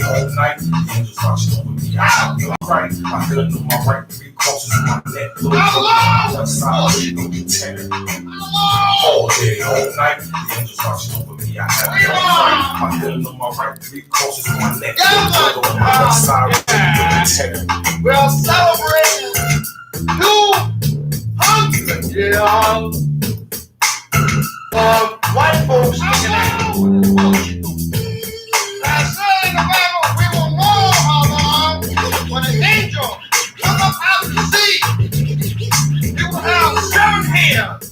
all night. The angels watching over me. I feel right. I feel it on my right. 3 crosses in my neck. Little on one side. You know you tenor. All day, all night. The angels watching over me. I have no right. I feel it on my right. 3 crosses in my neck. Little on one side. You know you tenor. We're celebrating 200 years of white folks singing out. I said in the Bible, we will know how long when an angel come up out of the sea. He will have 7 hands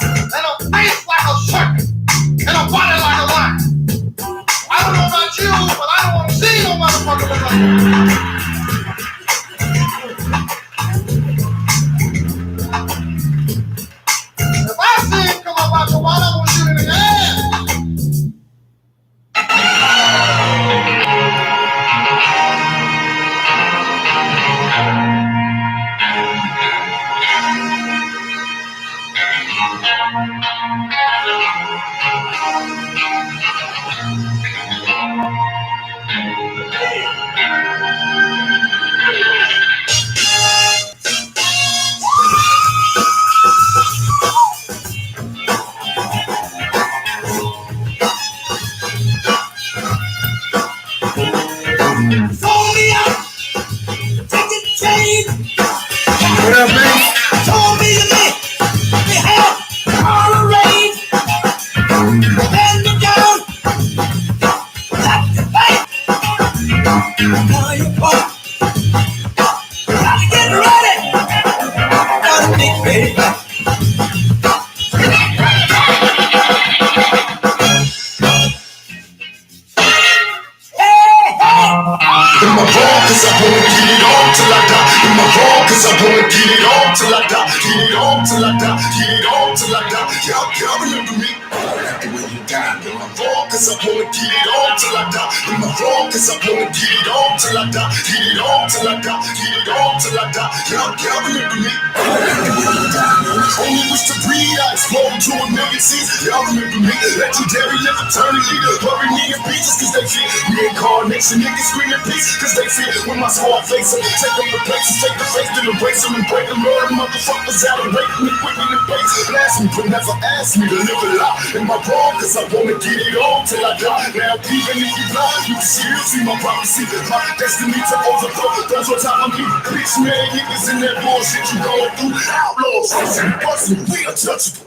and a face like a serpent and a body like a lion. I don't know about you, but I don't want to see no motherfucker look like that. If I see him come up out the water, I'm gonna shoot him in the ass. What up, man? Told me to make me have all the rain. Bend me down. Got to fight. Now you walk. Gotta get ready. Gotta be ready. In my wrong, cause I wanna get it on till I die. In my wrong, cause I wanna get it on till I die. Get it on till I die. Get it on till I die. Y'all remember me? After when you die. In my wrong, cause I wanna get it on till I die. In my wrong, cause I wanna get it on till I die. Get it on till I die. Get it on till I die. Y'all remember me? After when you die. Only wish to breathe. I explode to a million seeds. Y'all remember me? Legendary, live eternity. Bury me in pieces cause they fear. Reincarnation, niggas screaming peace cause they fear. When my squad face them, take them to places, take the face, then embrace them and break them. Murder motherfuckers out and rape them and quick in the face. Ask me, but never ask me to live a lie. Am I wrong? Cause I wanna get it on till I die. Now even if you blind, you can still see my prophecy. My destiny to overthrow those on top of me. Bitch mad niggas in that bullshit you going through. Outlaws, bustin', bustin', we untouchable.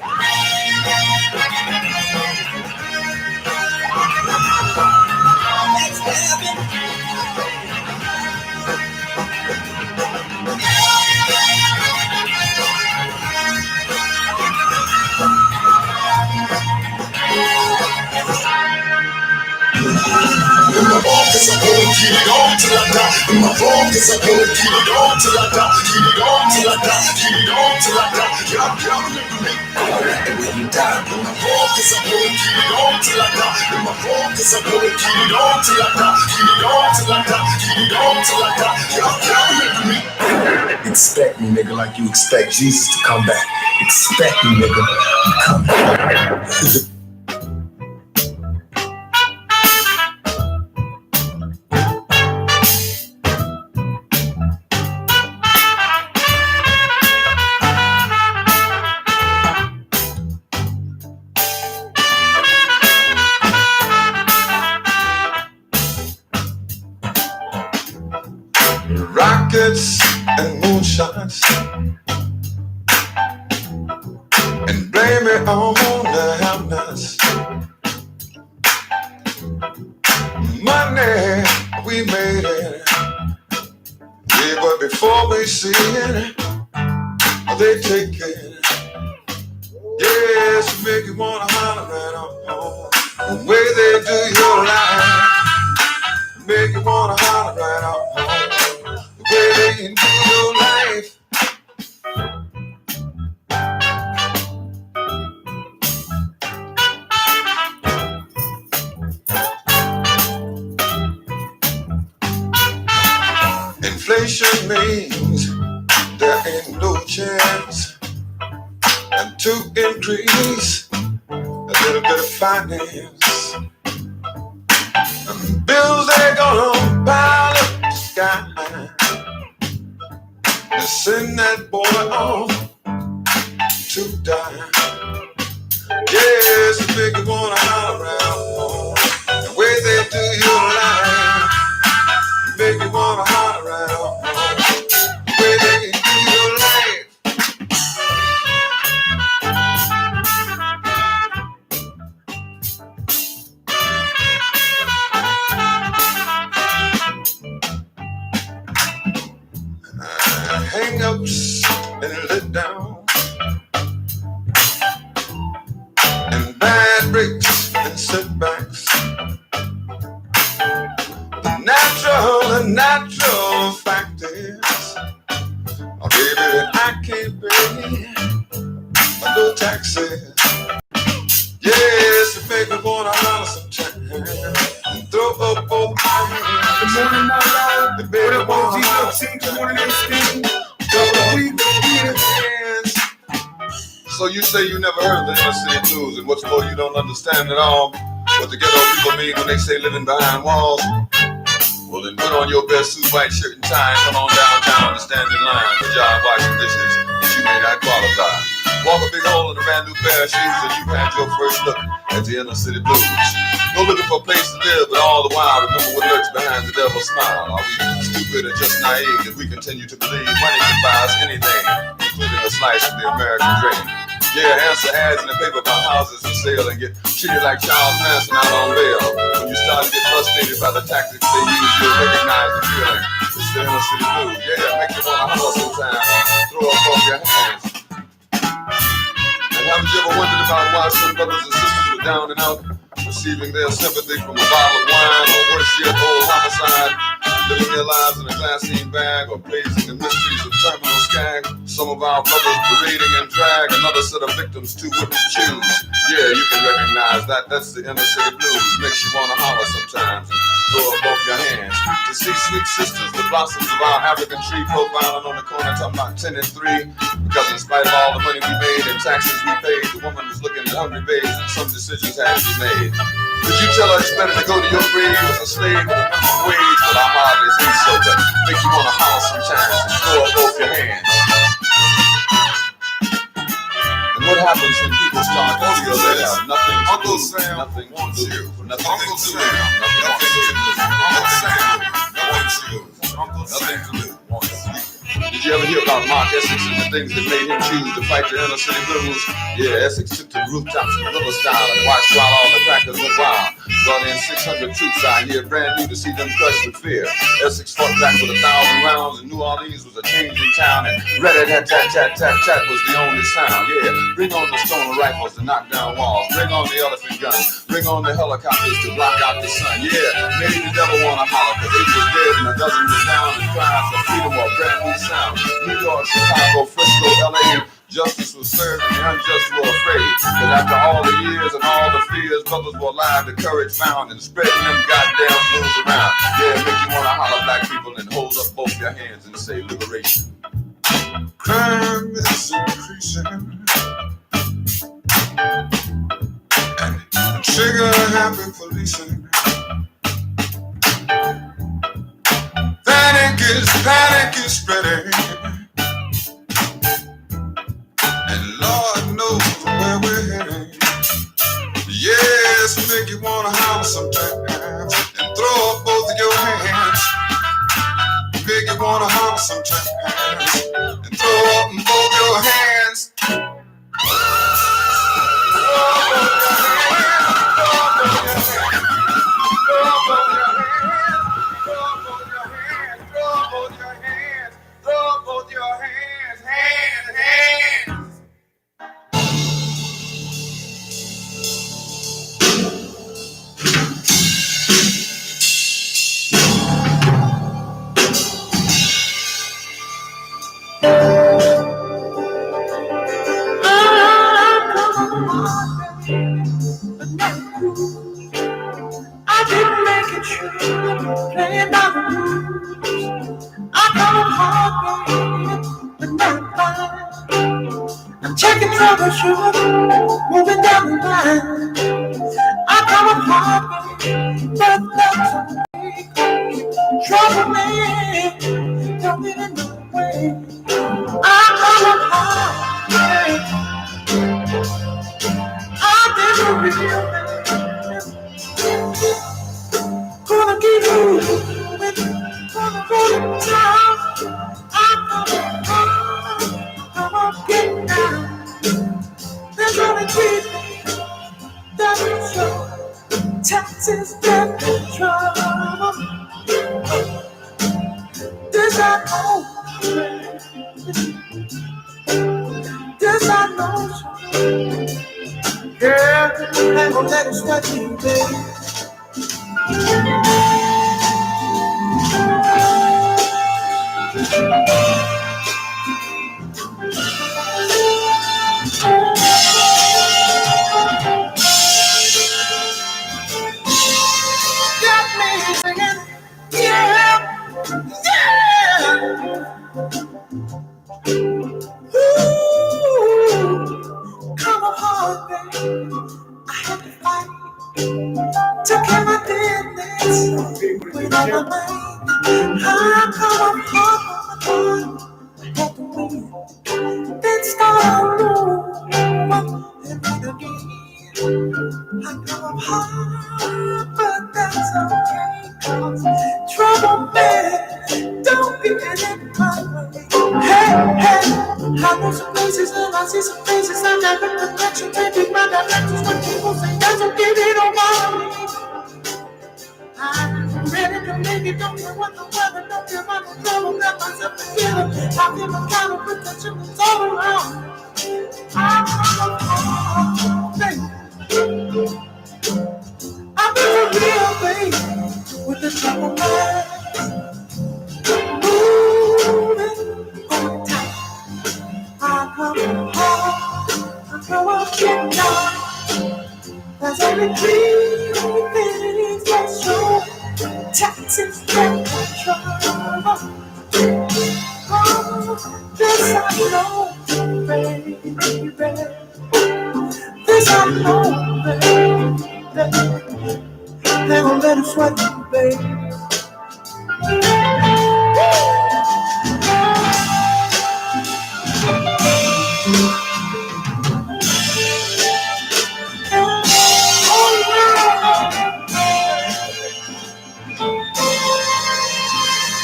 In my wrong, cause I wanna get it on till I die. In my wrong, cause I wanna get it on till I die. Get it on till I die. Get it on till I die. Y'all remember me? And when you die. In my wrong, cause I wanna get it on till I die. In my wrong, cause I wanna get it on till I die. Get it on till I die. Get it on till I die. Y'all remember me? Expect me, nigga, like you expect Jesus to come back. Expect me, nigga. You come back. Rockets and moonshots, and blame it on the have-nots. Money, we made it, yeah, but before we see it, they take it. Yes, make you wanna holler right on the way they do your life, make you wanna holler right on. Way they do your life. Inflation means there ain't no chance and to increase a little bit of finance. And bills ain't gonna Send that boy on to die. Yes, you make you wanna holler around. The way they do your life, make you wanna holler around. The way they do your life. Hang-ups and let down, and bad breaks and setbacks. The natural fact is, oh baby, I can't pay no taxes. Yes, it make me wanna holler sometimes and throw up both my hands. Good morning, my love. The baby What up, wanna holler OG 13, good morning, sometimes. everything. So you say you never heard of the inner city blues, and what's more, you don't understand at all what the ghetto people mean when they say living behind walls. Well, then put on your best suit, white shirt and tie, and come on downtown and stand in line for job washing dishes, but you may not qualify. Walk a big hole in a brand new pair of shoes, and you've had your first look at the inner city blues. Go looking for a place to live, but all the while remember what lurks behind the devil's smile. Are we stupid or just naive if we continue to believe money can buy us anything, including a slice of the American dream? Yeah, answer ads in the paper about houses for sale and get treated like Charles Manson out on bail. When you start to get frustrated by the tactics they use, you'll recognize the feeling. It's the inner city blues. Yeah, make you wanna holler sometimes, throw up both your hands. And haven't you ever wondered about why some brothers and sisters were down and out, receiving their sympathy from a bottle of wine, or worse yet, old homicide, living their lives in a glassine bag, or blazing the mysteries of terminal skag? Some of our brothers parading in drag, another set of victims too wouldn't choose. Yeah, you can recognize that. That's the inner city blues. Makes you wanna holler sometimes and throw up both your hands. To see sweet sisters, the blossoms of our African tree, profiling on the corner, talking about 10 and 3. Because in spite of all the money we made and taxes we paid, the woman was looking at hungry babes, and some decisions had to be made. Could you tell her it's better to go to your grave as a slave with a minimum wage? But I hardly think so, but make you wanna holler sometimes and throw up both your hands. And what happens when people start to feel they have nothing to do, nothing to do, nothing to do, nothing to do. Did you ever hear about Mark Essex and the things that made him choose to fight the inner city blues? Yeah, Essex took to the rooftops in river style and watched while all the crackers went wild. Brought in 600 troops out here, brand new to see them crushed with fear. Essex fought back with 1,000 rounds, and New Orleans was a changing town, and rat-a-tat-tat-tat-tat-tat was the only sound. Yeah, bring on the stoner rifles to knock down walls, bring on the elephant guns, bring on the helicopters to block out the sun. Yeah, made the devil wanna holler, cause 8 was dead and a dozen was down, and cries for freedom or brand new sound. New York, Chicago, Frisco, LA, justice was served and the unjust were afraid. But after all the years and all the fears, brothers were alive, the courage found, and spreading them goddamn blues around. Yeah, make you wanna holler black people and hold up both your hands and say liberation. Crime is increasing, and trigger happy policing. Panic is spreading, and Lord knows where we're heading. Yes, make you wanna holler sometimes and throw up both of your hands. Make you wanna holler sometimes and throw up both your hands. Moving down the line, I come up hard, but that's trouble me, don't get in my way. Come on, get down. There's only three things that will show. Texas, death, and trouble. This I know. This I know. Girl, I'm gonna let it sweat you, baby. Got me singing, yeah, yeah. Ooh, come on hard, baby. I had to fight to get my business with all my mind. I come on hard, I had to win. Then start all over and win again. I come up hard, but that's okay. 'Cause trouble, man, don't get in my way. Hey, hey, I know some places and I see some faces. I never connection, maybe my directions. When people say that's okay, they don't mind me. I'm ready to make it, don't care what the weather, don't care about the trouble, got myself together. I feel my kind of protection is all around. I'm baby. I'm a real baby with the trouble mind. Moving on time. I come hard, I come up and down. There's only three things that show. Texas, death, and trouble. Oh, this I know, baby. This I know, baby. They gon' let it sweat you, baby.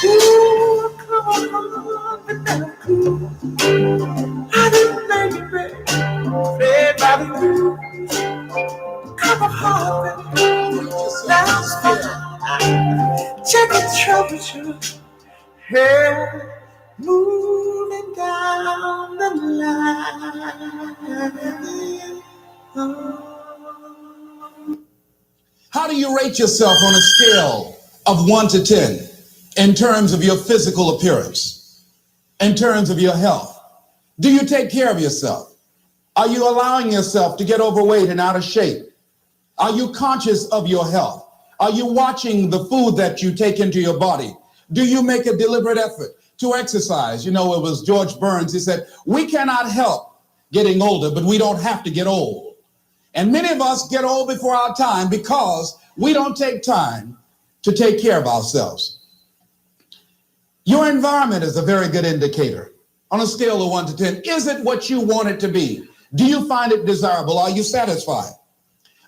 Ooh, come on, but then I'm cool. I didn't make it, baby. Everybody do. Come on, baby. That's fine. Check the troubleshoot. Hey, moving down the line. How do you rate yourself on a scale of 1 to 10 in terms of your physical appearance, in terms of your health? Do you take care of yourself? Are you allowing yourself to get overweight and out of shape? Are you conscious of your health? Are you watching the food that you take into your body? Do you make a deliberate effort to exercise? You know, it was George Burns. He said, we cannot help getting older, but we don't have to get old. And many of us get old before our time because we don't take time to take care of ourselves. Your environment is a very good indicator. On a scale of 1 to 10, is it what you want it to be? Do you find it desirable? Are you satisfied?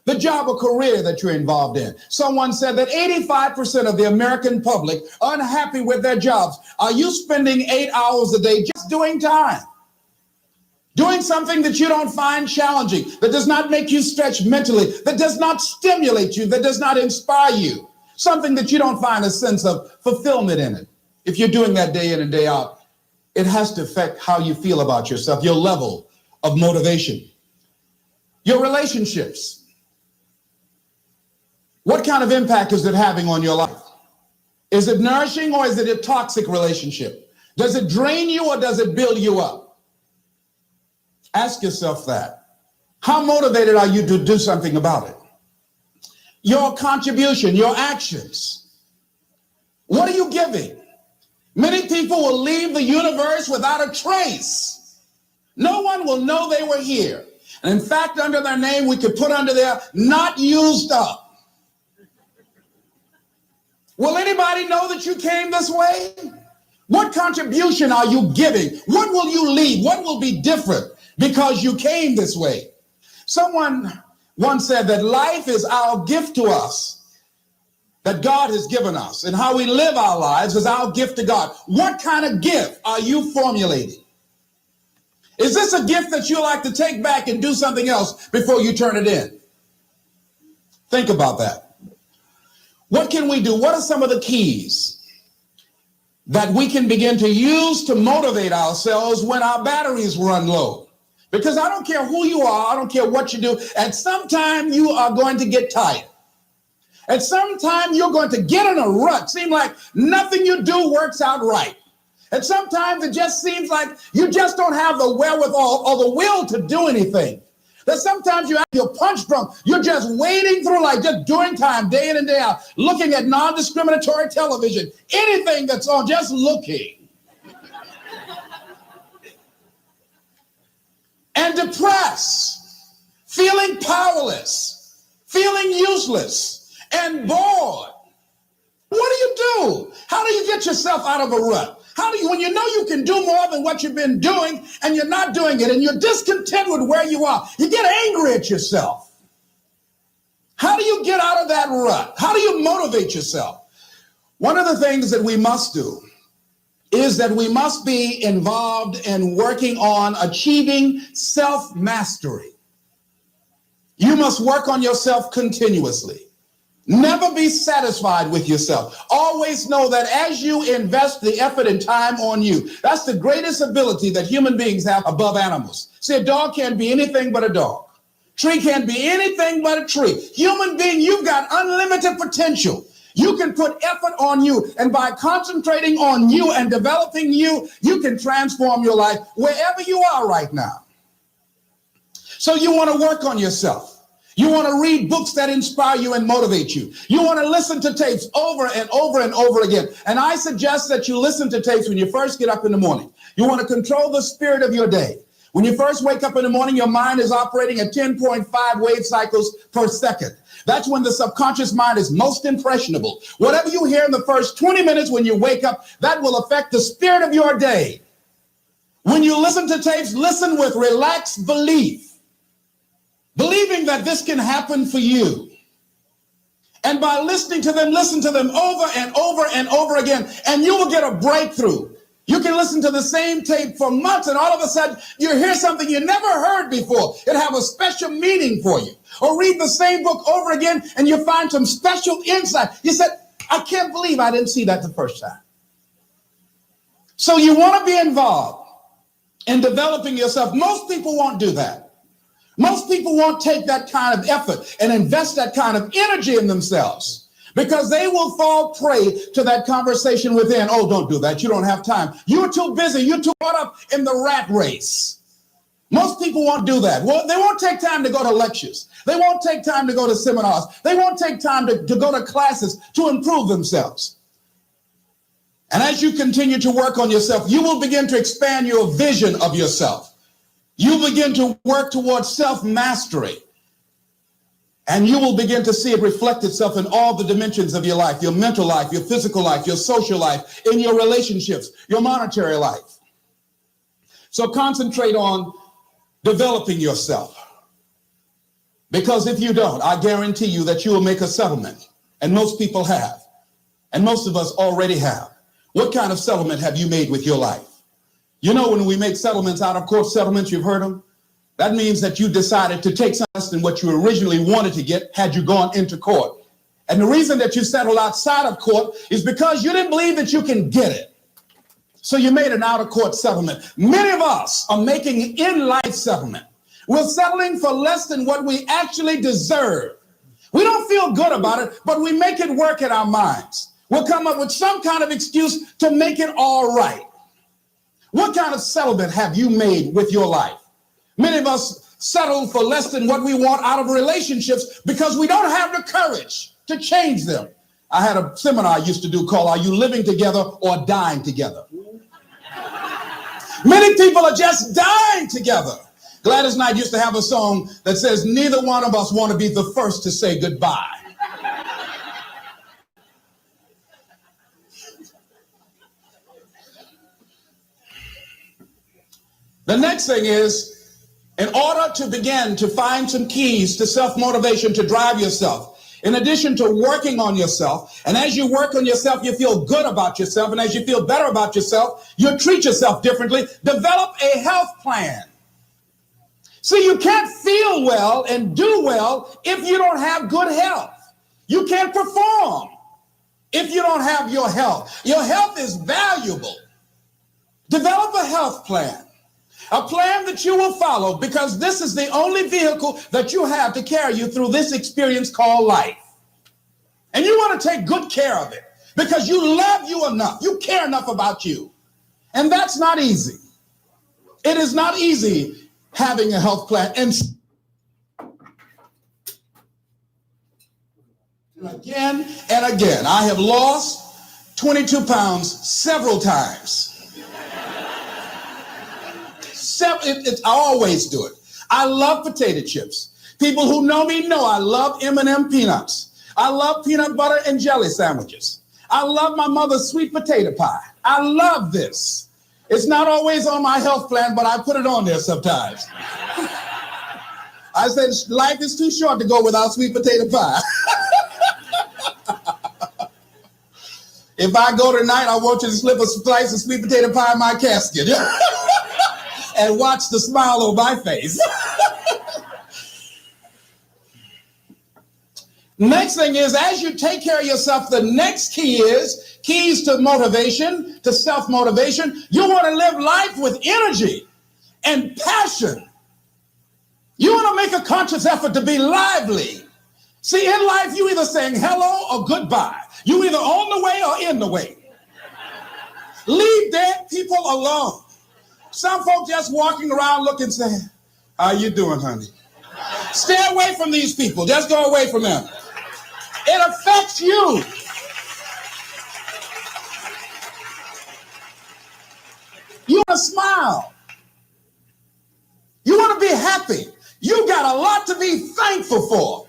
The job or career that you're involved in. Someone said that 85% of the American public are unhappy with their jobs. Are you spending 8 hours a day just doing time? Doing something that you don't find challenging, that does not make you stretch mentally, that does not stimulate you, that does not inspire you. Something that you don't find a sense of fulfillment in it. If you're doing that day in and day out, it has to affect how you feel about yourself, your level of motivation. Your relationships. What kind of impact is it having on your life? Is it nourishing or is it a toxic relationship? Does it drain you or does it build you up? Ask yourself that. How motivated are you to do something about it? Your contribution, your actions. What are you giving? Many people will leave the universe without a trace. No one will know they were here. And in fact, under their name, we could put under there, not used up. Will anybody know that you came this way? What contribution are you giving? What will you leave? What will be different because you came this way? Someone once said that life is our gift to us that God has given us and how we live our lives is our gift to God. What kind of gift are you formulating? Is this a gift that you like to take back and do something else before you turn it in? Think about that. What can we do? What are some of the keys that we can begin to use to motivate ourselves when our batteries run low? Because I don't care who you are, I don't care what you do, at some time you are going to get tired. At some time you're going to get in a rut. Seem like nothing you do works out right. And sometimes it just seems like you just don't have the wherewithal or the will to do anything. That sometimes you're punch drunk. You're just wading through, like just doing time day in and day out, looking at non-discriminatory television, anything that's on, just looking. And depressed, feeling powerless, feeling useless, and bored. What do you do? How do you get yourself out of a rut? How do you, when you know you can do more than what you've been doing and you're not doing it and you're discontent with where you are, you get angry at yourself. How do you get out of that rut? How do you motivate yourself? One of the things that we must do is that we must be involved in working on achieving self-mastery. You must work on yourself continuously. Never be satisfied with yourself. Always know that as you invest the effort and time on you, that's the greatest ability that human beings have above animals. See, a dog can't be anything but a dog. Tree can't be anything but a tree. Human being, you've got unlimited potential. You can put effort on you, and by concentrating on you and developing you, you can transform your life wherever you are right now. So you want to work on yourself. You want to read books that inspire you and motivate you. You want to listen to tapes over and over and over again. And I suggest that you listen to tapes when you first get up in the morning. You want to control the spirit of your day. When you first wake up in the morning, your mind is operating at 10.5 wave cycles per second. That's when the subconscious mind is most impressionable. Whatever you hear in the first 20 minutes when you wake up, that will affect the spirit of your day. When you listen to tapes, listen with relaxed belief. Believing that this can happen for you. And by listening to them, listen to them over and over and over again, and you will get a breakthrough. You can listen to the same tape for months, and all of a sudden, you hear something you never heard before. It have a special meaning for you. Or read the same book over again, and you find some special insight. You said, I can't believe I didn't see that the first time. So you want to be involved in developing yourself. Most people won't do that. Most people won't take that kind of effort and invest that kind of energy in themselves because they will fall prey to that conversation within. Oh, don't do that. You don't have time. You're too busy. You're too caught up in the rat race. Most people won't do that. Well, they won't take time to go to lectures. They won't take time to go to seminars. They won't take time to go to classes to improve themselves. And as you continue to work on yourself, you will begin to expand your vision of yourself. You begin to work towards self-mastery, and you will begin to see it reflect itself in all the dimensions of your life, your mental life, your physical life, your social life, in your relationships, your monetary life. So concentrate on developing yourself, because if you don't, I guarantee you that you will make a settlement, and most people have, and most of us already have. What kind of settlement have you made with your life? You know, when we make settlements, out of court settlements, you've heard them. That means that you decided to take something less than what you originally wanted to get had you gone into court. And the reason that you settled outside of court is because you didn't believe that you can get it. So you made an out-of-court settlement. Many of us are making an in-life settlement. We're settling for less than what we actually deserve. We don't feel good about it, but we make it work in our minds. We'll come up with some kind of excuse to make it all right. What kind of settlement have you made with your life? Many of us settle for less than what we want out of relationships because we don't have the courage to change them. I had a seminar I used to do called Are You Living Together or Dying Together? Many people are just dying together. Gladys Knight used to have a song that says, neither one of us want to be the first to say goodbye. The next thing is, in order to begin to find some keys to self-motivation to drive yourself, In addition to working on yourself, and as you work on yourself, you feel good about yourself, and as you feel better about yourself, you treat yourself differently. Develop a health plan. See, you can't feel well and do well if you don't have good health. You can't perform if you don't have your health. Your health is valuable. Develop a health plan. A plan that you will follow, because this is the only vehicle that you have to carry you through this experience called life. And you want to take good care of it because you love you enough. You care enough about you. And that's not easy. It is not easy having a health plan. And again and again, I have lost 22 pounds several times. I always do it. I love potato chips. People who know me know I love M&M peanuts. I love peanut butter and jelly sandwiches. I love my mother's sweet potato pie. I love this. It's not always on my health plan, but I put it on there sometimes. I said, life is too short to go without sweet potato pie. If I go tonight, I want you to slip a slice of sweet potato pie in my casket. And watch the smile on my face. Next thing is, as you take care of yourself, the next key is keys to motivation, to self-motivation. You want to live life with energy and passion. You want to make a conscious effort to be lively. See, in life, you either saying hello or goodbye. You either on the way or in the way. Leave dead people alone. Some folks just walking around looking, saying, how you doing, honey? Stay away from these people. Just go away from them. It affects you. You want to smile. You want to be happy. You got a lot to be thankful for.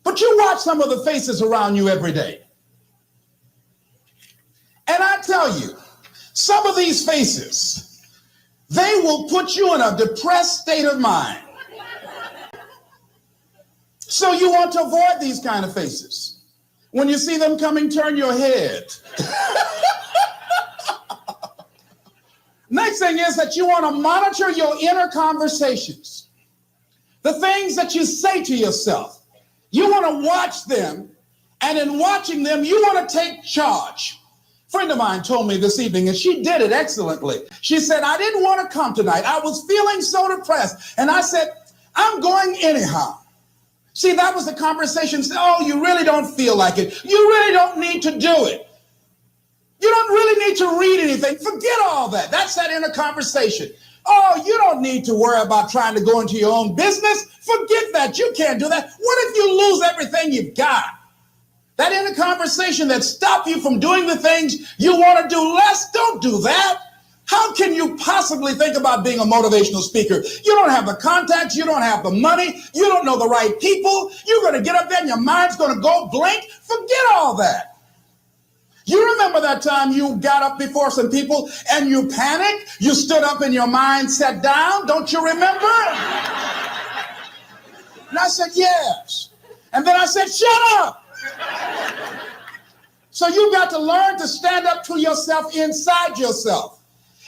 But you watch some of the faces around you every day. And I tell you, some of these faces, they will put you in a depressed state of mind. So you want to avoid these kind of faces. When you see them coming, turn your head. Next thing is that you want to monitor your inner conversations. The things that you say to yourself. You want to watch them, and in watching them, you want to take charge. A friend of mine told me this evening, and she did it excellently. She said, I didn't want to come tonight. I was feeling so depressed. And I said, I'm going anyhow. See, that was the conversation. Oh, you really don't feel like it. You really don't need to do it. You don't really need to read anything. Forget all that. That's that inner conversation. Oh, you don't need to worry about trying to go into your own business. Forget that. You can't do that. What if you lose everything you've got? That inner conversation that stops you from doing the things you want to do less, don't do that. How can you possibly think about being a motivational speaker? You don't have the contacts, you don't have the money, you don't know the right people. You're going to get up there and your mind's going to go blank. Forget all that. You remember that time you got up before some people and you panicked? You stood up and your mind sat down. Don't you remember? And I said, yes. And then I said, shut up. So you got to learn to stand up to yourself inside yourself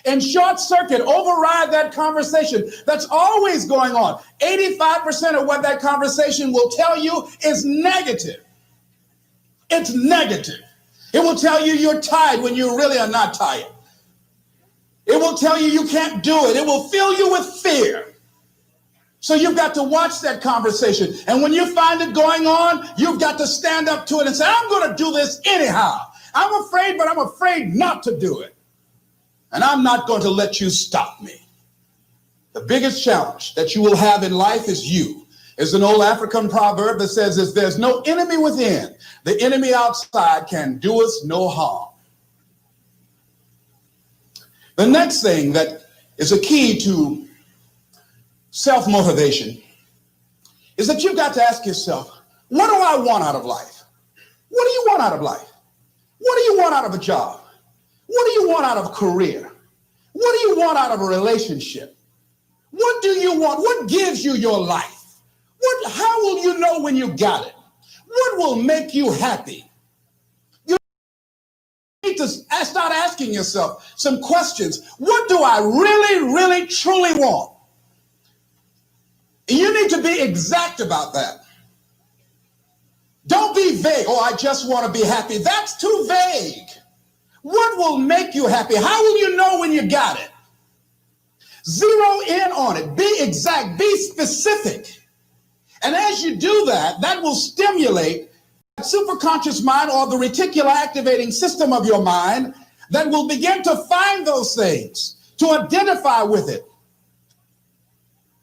and short circuit, override that conversation that's always going on. 85% of what that conversation will tell you is negative. It's negative. It will tell you you're tired when you really are not tired. It will tell you you can't do it. It will fill you with fear. So you've got to watch that conversation. And when you find it going on, you've got to stand up to it and say, I'm going to do this anyhow. I'm afraid, but I'm afraid not to do it. And I'm not going to let you stop me. The biggest challenge that you will have in life is you. There's an old African proverb that says, if there's no enemy within, the enemy outside can do us no harm. The next thing that is a key to self-motivation is that you've got to ask yourself, what do I want out of life? What do you want out of life? What do you want out of a job? What do you want out of a career? What do you want out of a relationship? What do you want? What gives you your life? How will you know when you got it? What will make you happy? You need to start asking yourself some questions. What do I really, really, truly want? You need to be exact about that. Don't be vague. Oh, I just want to be happy. That's too vague. What will make you happy? How will you know when you got it? Zero in on it. Be exact. Be specific. And as you do that, that will stimulate the superconscious mind or the reticular activating system of your mind that will begin to find those things, to identify with it.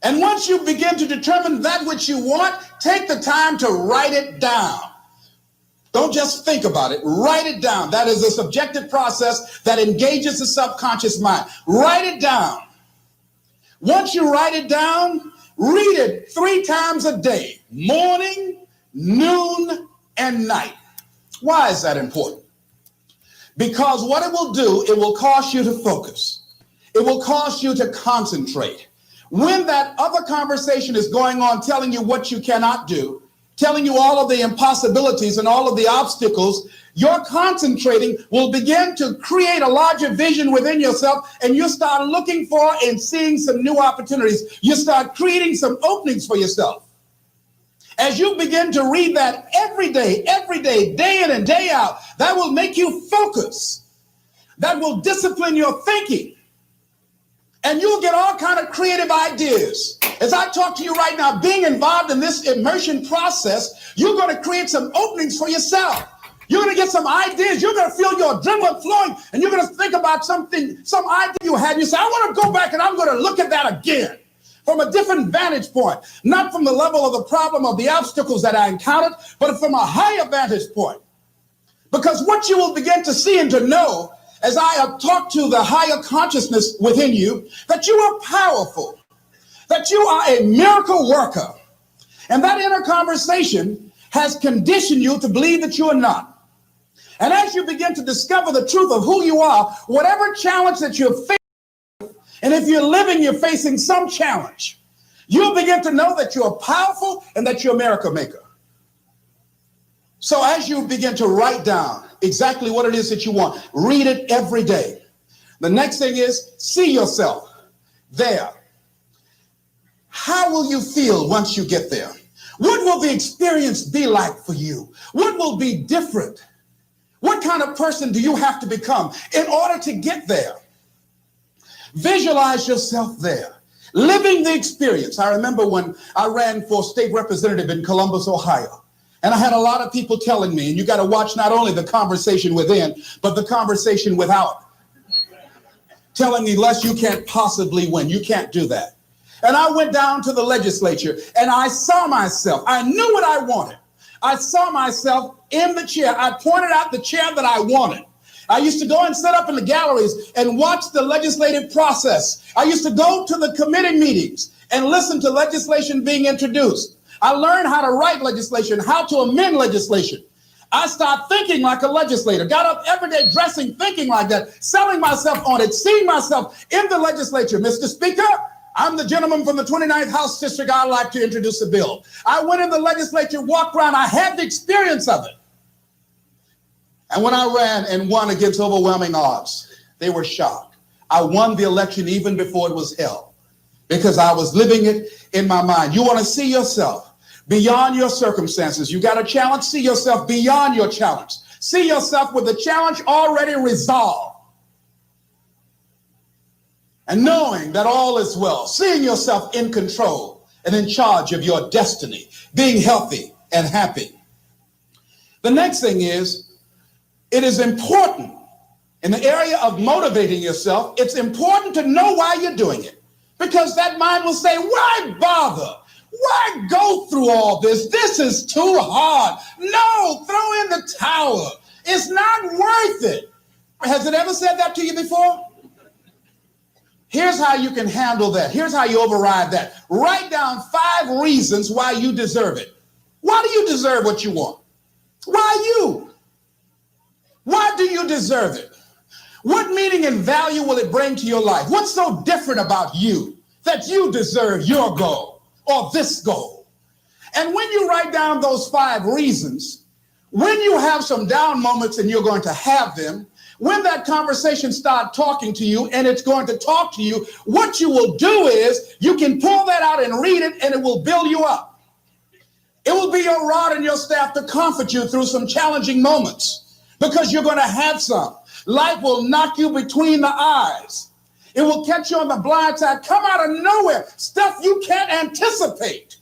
And once you begin to determine that which you want, take the time to write it down. Don't just think about it. Write it down. That is a subjective process that engages the subconscious mind. Write it down. Once you write it down, read it 3 times a day, morning, noon, and night. Why is that important? Because what it will do, it will cause you to focus. It will cause you to concentrate. When that other conversation is going on telling you what you cannot do, telling you all of the impossibilities and all of the obstacles, your concentrating will begin to create a larger vision within yourself, and you start looking for and seeing some new opportunities. You start creating some openings for yourself. As you begin to read that every day, day in and day out, that will make you focus. That will discipline your thinking. And you'll get all kind of creative ideas. As I talk to you right now, being involved in this immersion process, you're going to create some openings for yourself. You're going to get some ideas. You're going to feel your adrenaline flowing, and you're going to think about something, some idea you had. You say, I want to go back and I'm going to look at that again from a different vantage point, not from the level of the problem of the obstacles that I encountered, but from a higher vantage point. Because what you will begin to see and to know as I have talked to the higher consciousness within you, that you are powerful, that you are a miracle worker. And that inner conversation has conditioned you to believe that you are not. And as you begin to discover the truth of who you are, whatever challenge that you're facing, and if you're living, you're facing some challenge, you'll begin to know that you're powerful and that you're a miracle maker. So as you begin to write down exactly what it is that you want, read it every day. The next thing is see yourself there. How will you feel once you get there? What will the experience be like for you? What will be different? What kind of person do you have to become in order to get there? Visualize yourself there, living the experience. I remember when I ran for state representative in Columbus, Ohio. And I had a lot of people telling me, and you got to watch not only the conversation within, but the conversation without. Telling me, Les, you can't possibly win. You can't do that. And I went down to the legislature and I saw myself. I knew what I wanted. I saw myself in the chair. I pointed out the chair that I wanted. I used to go and sit up in the galleries and watch the legislative process. I used to go to the committee meetings and listen to legislation being introduced. I learned how to write legislation, how to amend legislation. I started thinking like a legislator, got up every day dressing, thinking like that, selling myself on it, seeing myself in the legislature. Mr. Speaker, I'm the gentleman from the 29th House District. I'd like to introduce a bill. I went in the legislature, walked around. I had the experience of it. And when I ran and won against overwhelming odds, they were shocked. I won the election even before it was held because I was living it in my mind. You want to see yourself beyond your circumstances. You got a challenge, see yourself beyond your challenge. See yourself with the challenge already resolved. And knowing that all is well, seeing yourself in control and in charge of your destiny, being healthy and happy. The next thing is, it is important in the area of motivating yourself, it's important to know why you're doing it. Because that mind will say, why bother? Why go through all this? This is too hard. No, throw in the towel. It's not worth it. Has it ever said that to you before? Here's how you can handle that. Here's how you override that. Write down 5 reasons why you deserve it. Why do you deserve what you want? Why you? Why do you deserve it? What meaning and value will it bring to your life? What's so different about you that you deserve your goal or this goal? And when you write down those 5 reasons, when you have some down moments, and you're going to have them, when that conversation starts talking to you and it's going to talk to you, what you will do is you can pull that out and read it, and it will build you up. It will be your rod and your staff to comfort you through some challenging moments, because you're going to have some. Life will knock you between the eyes. It will catch you on the blind side, come out of nowhere, stuff you can't anticipate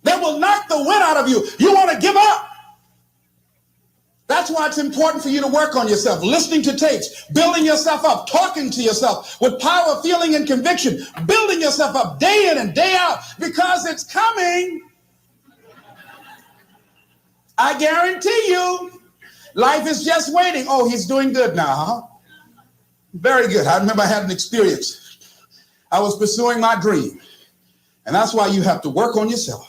that will knock the wind out of you. You want to give up. That's why it's important for you to work on yourself, listening to tapes, building yourself up, talking to yourself with power, feeling, and conviction, building yourself up day in and day out, because it's coming. I guarantee you, life is just waiting. Oh, he's doing good now, huh? Very good. I remember I had an experience. I was pursuing my dream. And that's why you have to work on yourself.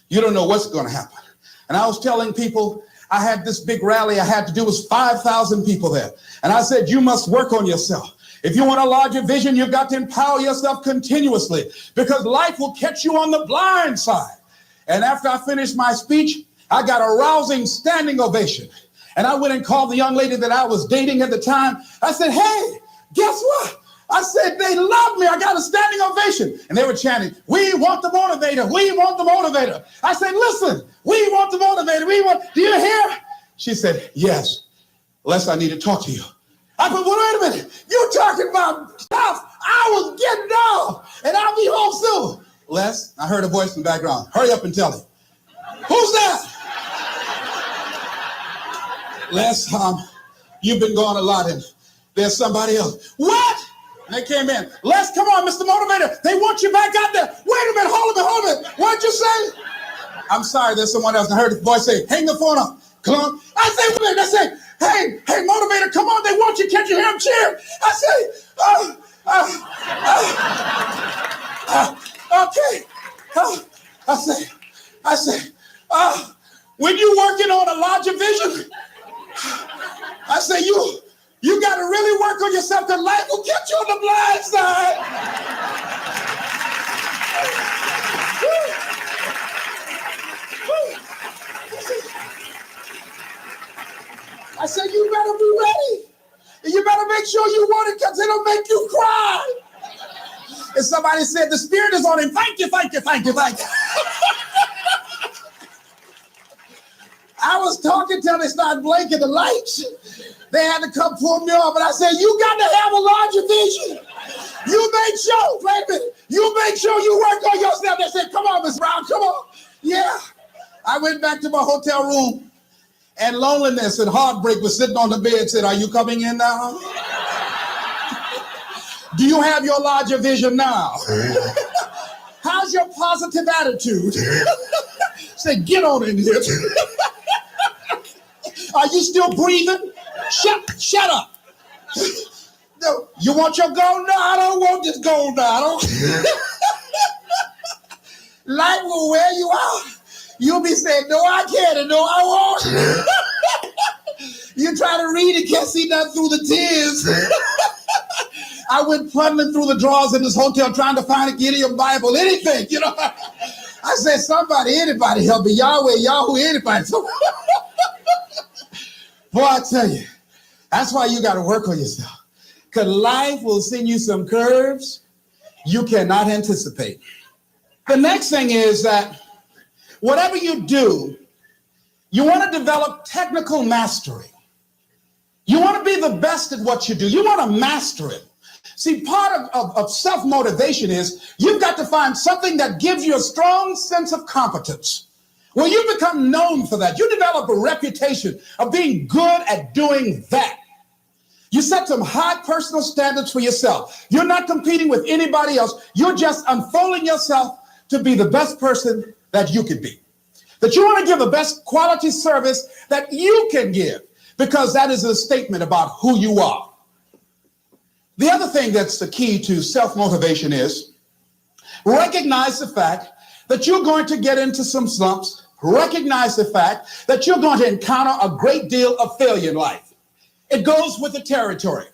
You don't know what's going to happen. And I was telling people, I had this big rally I had to do. It was 5,000 people there. And I said, you must work on yourself. If you want a larger vision, you've got to empower yourself continuously, because life will catch you on the blind side. And after I finished my speech, I got a rousing standing ovation. And I went and called the young lady that I was dating at the time. I said, hey, guess what? I said, they love me. I got a standing ovation. And they were chanting, we want the motivator. We want the motivator. I said, listen, we want the motivator. Do you hear? She said, yes. Les, I need to talk to you. I said, well, wait a minute. You're talking about stuff I was getting off, and I'll be home soon. Les, I heard a voice in the background. Hurry up and tell him. Who's that? Les, you've been gone a lot, and there's somebody else. What? And they came in. Les, come on, Mr. Motivator. They want you back out there. Wait a minute, hold a minute. What'd you say? I'm sorry, there's someone else. I heard the voice say, hang the phone up. Come on. I say, wait a minute. I say, hey, Motivator, come on. They want you. Can't you hear them cheer? I say, okay. I say, when you working on a larger vision, I say, you got to really work on yourself, because life will catch you on the blind side. I said, you better be ready. And you better make sure you want it, because it'll make you cry. And somebody said, the Spirit is on him. Thank you. I was talking till they started blinking the lights. They had to come pull me off, but I said, you got to have a larger vision. You make sure, wait a minute, you make sure you work on yourself. They said, come on, Miss Brown, come on. Yeah. I went back to my hotel room, and loneliness and heartbreak was sitting on the bed and said, are you coming in now? Do you have your larger vision now? How's your positive attitude? Say, get on in here. Are you still breathing? Shut up. No, you want your gold? No, I don't want this gold now. Life will wear you out. You'll be saying, no, I can't, and no, I won't. You try to read it, can't see nothing through the tears. I went plundering through the drawers in this hotel trying to find a Gideon Bible, anything, I said, somebody, anybody help me. Yahweh, Yahoo, anybody. Boy, I tell you, that's why you got to work on yourself. Because life will send you some curves you cannot anticipate. The next thing is that whatever you do, you want to develop technical mastery. You want to be the best at what you do. You want to master it. See, part of self-motivation is you've got to find something that gives you a strong sense of competence. Well, you become known for that. You develop a reputation of being good at doing that. You set some high personal standards for yourself. You're not competing with anybody else. You're just unfolding yourself to be the best person that you can be. That you want to give the best quality service that you can give, because that is a statement about who you are. The other thing that's the key to self-motivation is recognize the fact that you're going to get into some slumps. Recognize the fact that you're going to encounter a great deal of failure in life. It goes with the territory.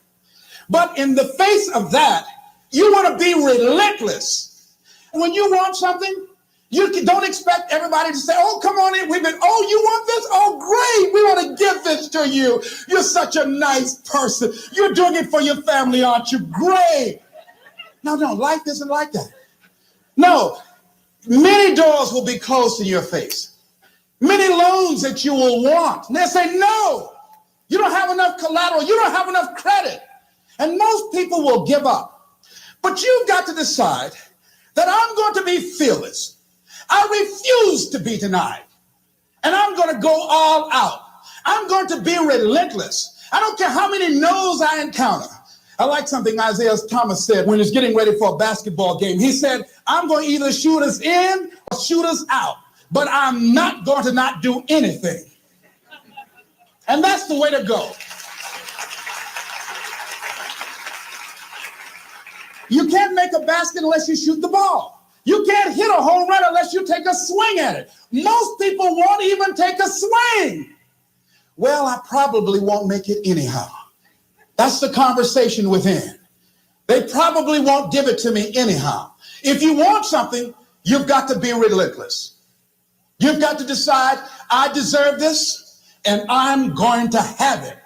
But in the face of that, you want to be relentless. When you want something, Don't expect everybody to say, oh, come on in. Oh, you want this? Oh, great. We want to give this to you. You're such a nice person. You're doing it for your family, aren't you? Great. No, life isn't like that. No, many doors will be closed in your face. Many loans that you will want. And they'll say, no, you don't have enough collateral. You don't have enough credit. And most people will give up. But you've got to decide that I'm going to be fearless. I refuse to be denied. And I'm going to go all out. I'm going to be relentless. I don't care how many no's I encounter. I like something Isaiah Thomas said when he's getting ready for a basketball game. He said, I'm going to either shoot us in or shoot us out, but I'm not going to not do anything. And that's the way to go. You can't make a basket unless you shoot the ball. You can't hit a home run unless you take a swing at it. Most people won't even take a swing. Well, I probably won't make it anyhow. That's the conversation within. They probably won't give it to me anyhow. If you want something, you've got to be relentless. You've got to decide, I deserve this, and I'm going to have it.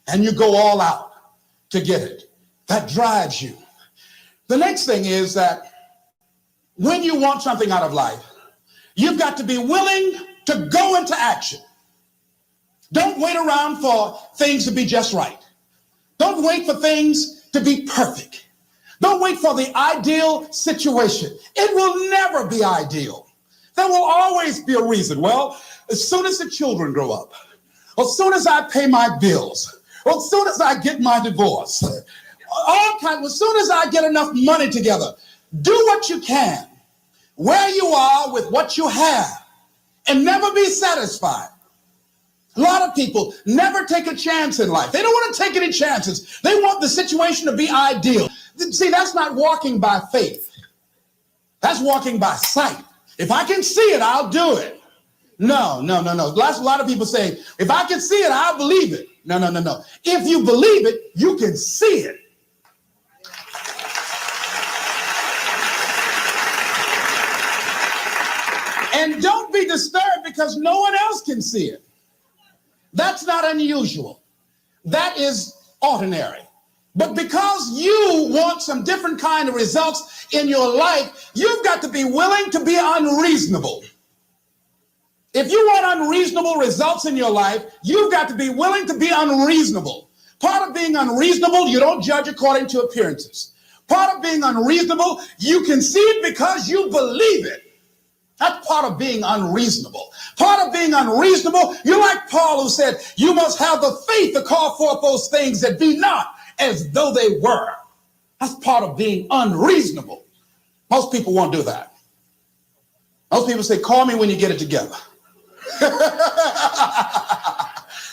And you go all out to get it. That drives you. The next thing is that when you want something out of life, you've got to be willing to go into action. Don't wait around for things to be just right. Don't wait for things to be perfect. Don't wait for the ideal situation. It will never be ideal. There will always be a reason. Well, as soon as the children grow up, as soon as I pay my bills, or as soon as I get my divorce, as soon as I get enough money together, do what you can, where you are with what you have, and never be satisfied. A lot of people never take a chance in life. They don't want to take any chances. They want the situation to be ideal. See, that's not walking by faith. That's walking by sight. If I can see it, I'll do it. No. A lot of people say, if I can see it, I'll believe it. No. If you believe it, you can see it. And don't be disturbed because no one else can see it. That's not unusual. That is ordinary. But because you want some different kind of results in your life, you've got to be willing to be unreasonable. If you want unreasonable results in your life, you've got to be willing to be unreasonable. Part of being unreasonable, you don't judge according to appearances. Part of being unreasonable, you can see it because you believe it. That's part of being unreasonable. Part of being unreasonable, you're like Paul who said, you must have the faith to call forth those things that be not as though they were. That's part of being unreasonable. Most people won't do that. Most people say, call me when you get it together.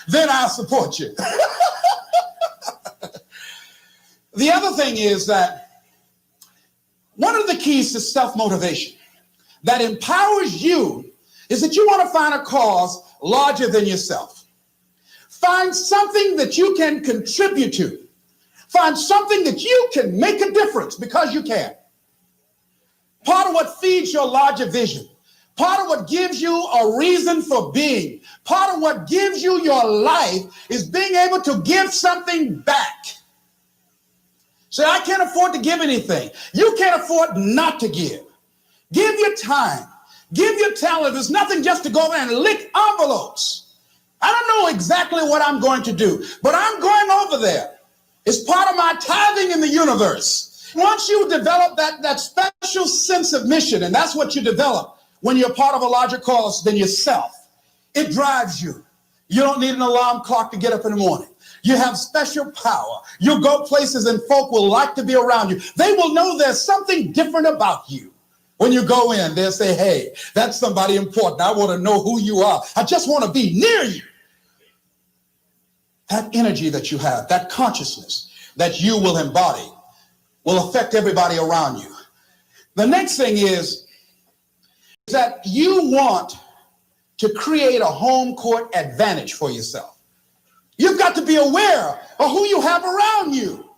Then I'll support you. The other thing is that one of the keys to self-motivation that empowers you is that you want to find a cause larger than yourself. Find something that you can contribute to. Find something that you can make a difference because you can. Part of what feeds your larger vision, part of what gives you a reason for being, part of what gives you your life is being able to give something back. Say, I can't afford to give anything. You can't afford not to give. Give your time. Give your talent. There's nothing just to go there and lick envelopes. I don't know exactly what I'm going to do, but I'm going over there. It's part of my tithing in the universe. Once you develop that special sense of mission, and that's what you develop when you're part of a larger cause than yourself, it drives you. You don't need an alarm clock to get up in the morning. You have special power. You go places and folk will like to be around you. They will know there's something different about you. When you go in, they'll say, hey, that's somebody important. I want to know who you are. I just want to be near you. That energy that you have, that consciousness that you will embody will affect everybody around you. The next thing is that you want to create a home court advantage for yourself. You've got to be aware of who you have around you.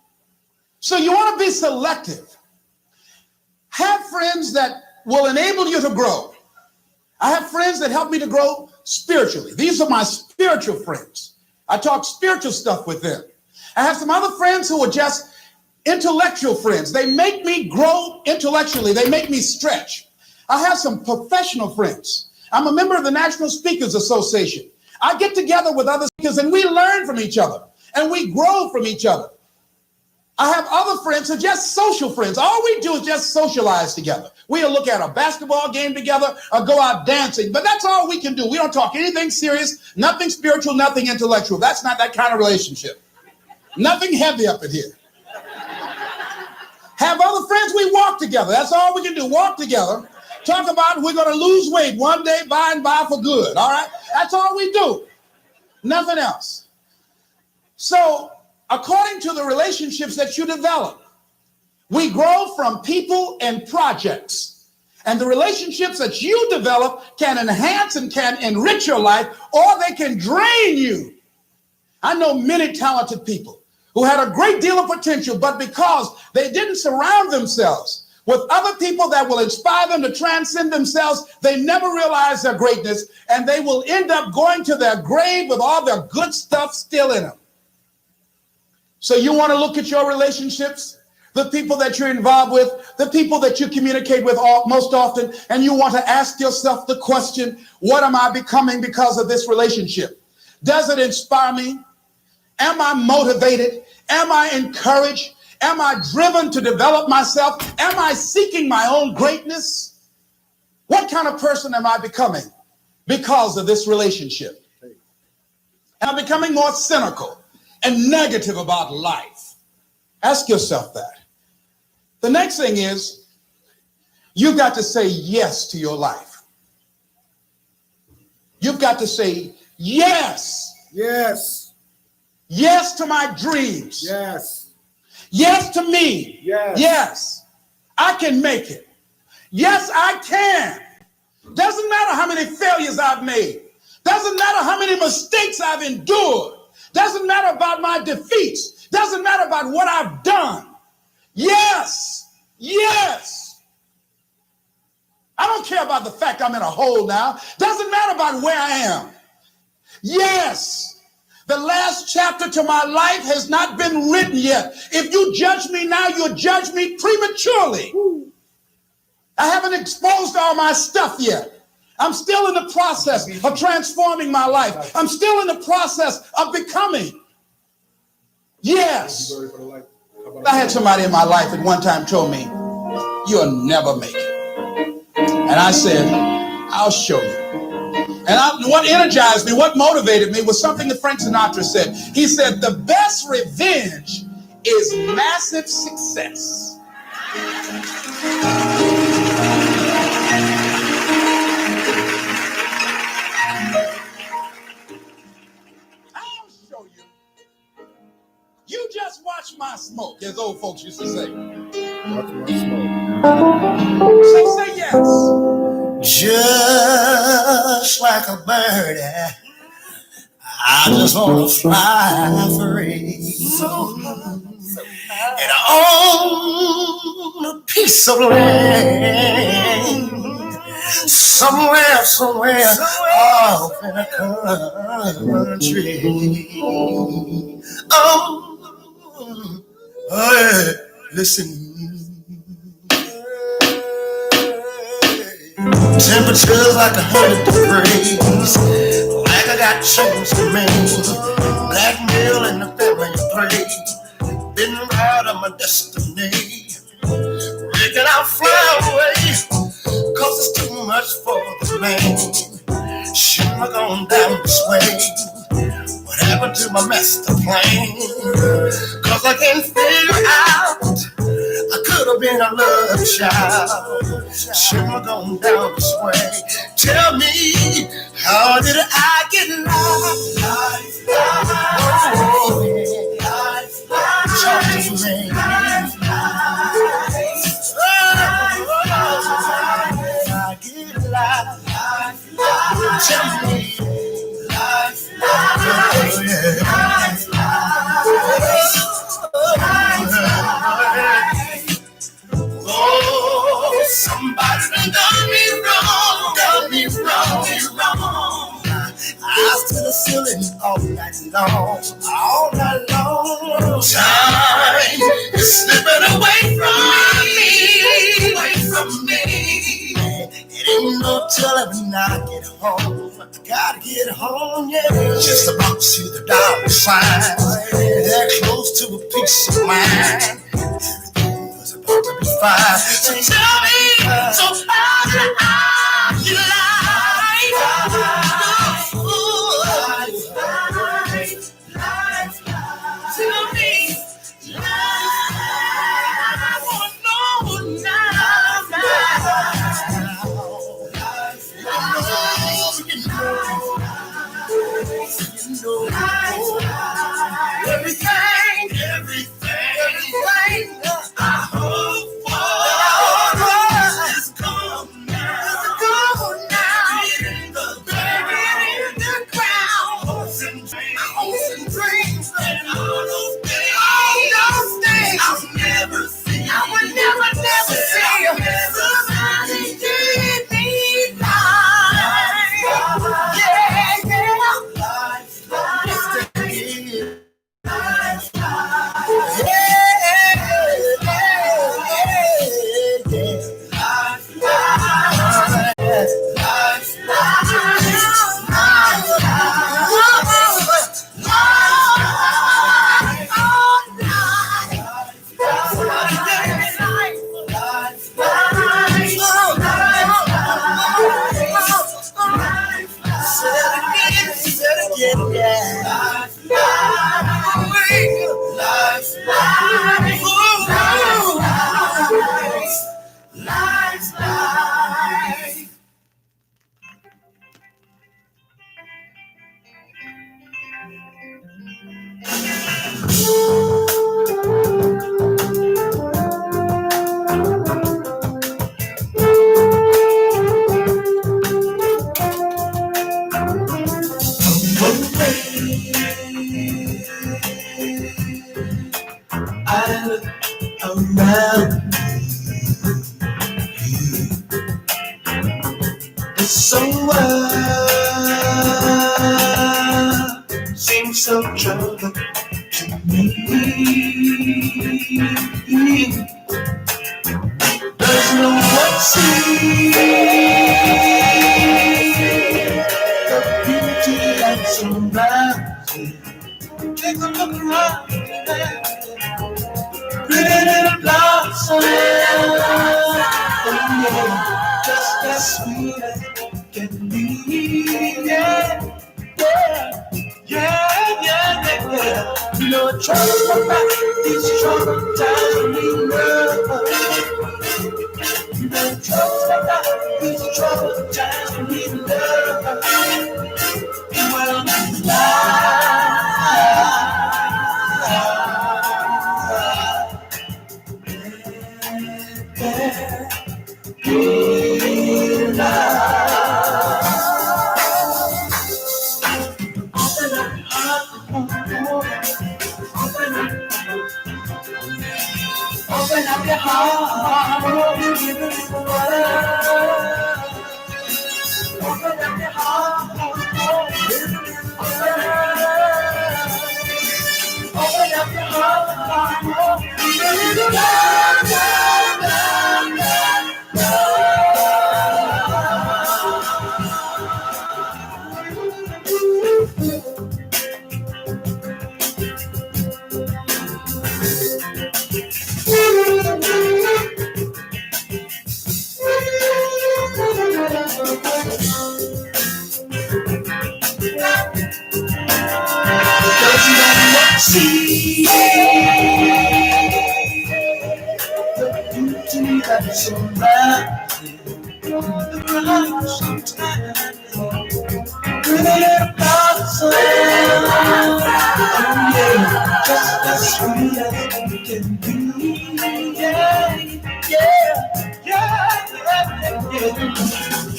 So you want to be selective. Have friends that will enable you to grow. I have friends that help me to grow spiritually. These are my spiritual friends. I talk spiritual stuff with them. I have some other friends who are just intellectual friends. They make me grow intellectually. They make me stretch. I have some professional friends. I'm a member of the National Speakers Association. I get together with other speakers and we learn from each other and we grow from each other. I have other friends who are just social friends. All we do is just socialize together. We'll look at a basketball game together or go out dancing, but that's all we can do. We don't talk anything serious, nothing spiritual, nothing intellectual. That's not that kind of relationship. Nothing heavy up in here. Have other friends, we walk together. That's all we can do, walk together. Talk about we're going to lose weight one day by and by for good, all right? That's all we do. Nothing else. So, according to the relationships that you develop, we grow from people and projects. And the relationships that you develop can enhance and can enrich your life, or they can drain you. I know many talented people who had a great deal of potential, but because they didn't surround themselves with other people that will inspire them to transcend themselves, they never realize their greatness, and they will end up going to their grave with all their good stuff still in them. So you want to look at your relationships, the people that you're involved with, the people that you communicate with most often, and you want to ask yourself the question, what am I becoming because of this relationship? Does it inspire me? Am I motivated? Am I encouraged? Am I driven to develop myself? Am I seeking my own greatness? What kind of person am I becoming because of this relationship? Am I becoming more cynical and negative about life? Ask yourself that. The next thing is, you've got to say yes to your life. You've got to say yes. Yes. Yes to my dreams. Yes. Yes to me. Yes. Yes. I can make it. Yes, I can. Doesn't matter how many failures I've made. Doesn't matter how many mistakes I've endured. Doesn't matter about my defeats. Doesn't matter about what I've done. Yes. Yes. I don't care about the fact I'm in a hole now. Doesn't matter about where I am. Yes. The last chapter to my life has not been written yet. If you judge me now, you'll judge me prematurely. I haven't exposed all my stuff yet. I'm still in the process of transforming my life. I'm still in the process of becoming. Yes. I had somebody in my life at one time told me, you'll never make it. And I said, I'll show you. And what energized me, what motivated me was something that Frank Sinatra said. He said, the best revenge is massive success. I'll show you. You just watch my smoke, as old folks used to say. Watch my smoke. So say yes. Just like a bird, I just want to fly free. And I own a piece of land somewhere off in a country. Oh, yeah, listen. Temperatures like 100 degrees, like I got chains to me. Blackmail in the family tree. Been right on my destiny. Reckon I'll fly away, cause it's too much for the man. Shouldn't have gone down this way. What happened to my master plan? Cause I can't figure out. I could have been a love child. Shouldn't have gone down this way. Tell me, how did I get lost? Talk to me. I get lost. Tell me. Oh, somebody rolling all night long, all night long. Time is slipping away from me. It ain't no telling when I get home. I gotta get home, yeah. Just about to see the dollar sign. That close to a peace of mind. Everything was about to be fine. So tell me, so how did I get life? Tell me, I want to know now. Everything I hope for is gone now. In the ground, hopes and dreams, and all those things I'll never see. I will never see. Somebody give me life. I look around, this world seems so troubled to me. Does no one see the beauty that's around? Take a look around. Pretty little blossom, oh yeah, just as sweet as can be, yeah. You know it troubles my back, these troubled times when we love. You know it troubles my back, these troubled times when we love. Well, open up your heart, give it a whirl. Open up your heart, give it a whirl. Open up your heart, give it a see the beauty that's surrounding the ground sometimes. Pretty little blossom, oh yeah, just as sweet as it can be.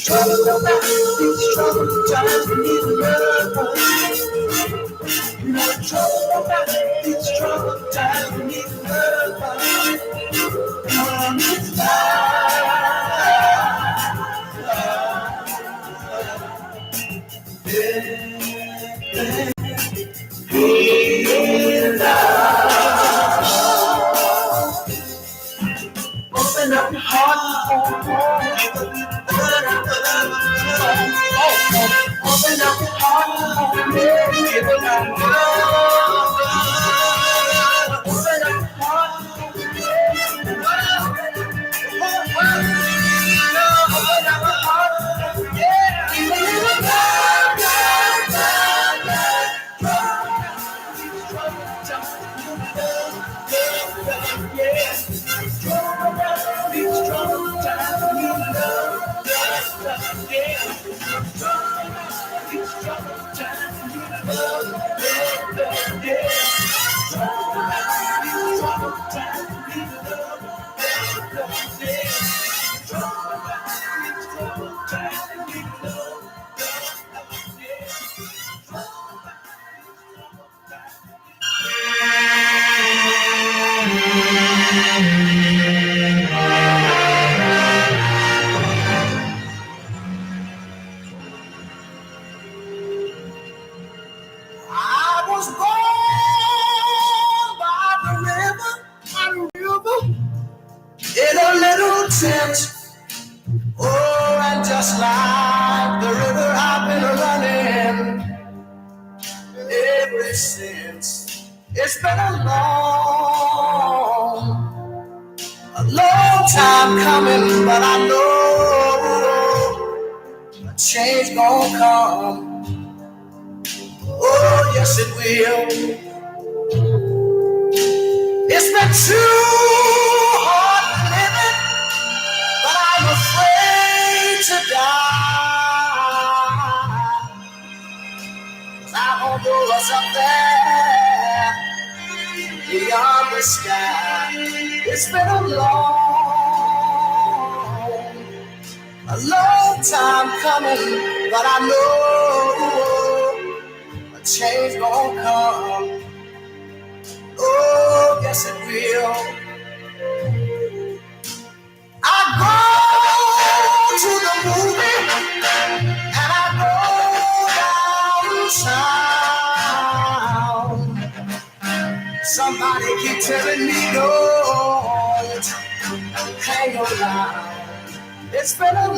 Trouble about these troubled times we need love. You know trouble about these troubled times we need love. It's love. Open up your heart, give it up. Open up your heart, I was born by the river, in a little tent. Oh, and just like the river, I've been running ever since. It's been a long time coming, but I know a change gonna come. Oh, yes, it will. It's been too hard living, but I'm afraid to die. I don't know what's up there beyond the sky. It's been a long time coming, but I know a change gonna come. Oh, yes it will. I go to the movie and I go downtown. Somebody keep telling me don't hang around. It's been a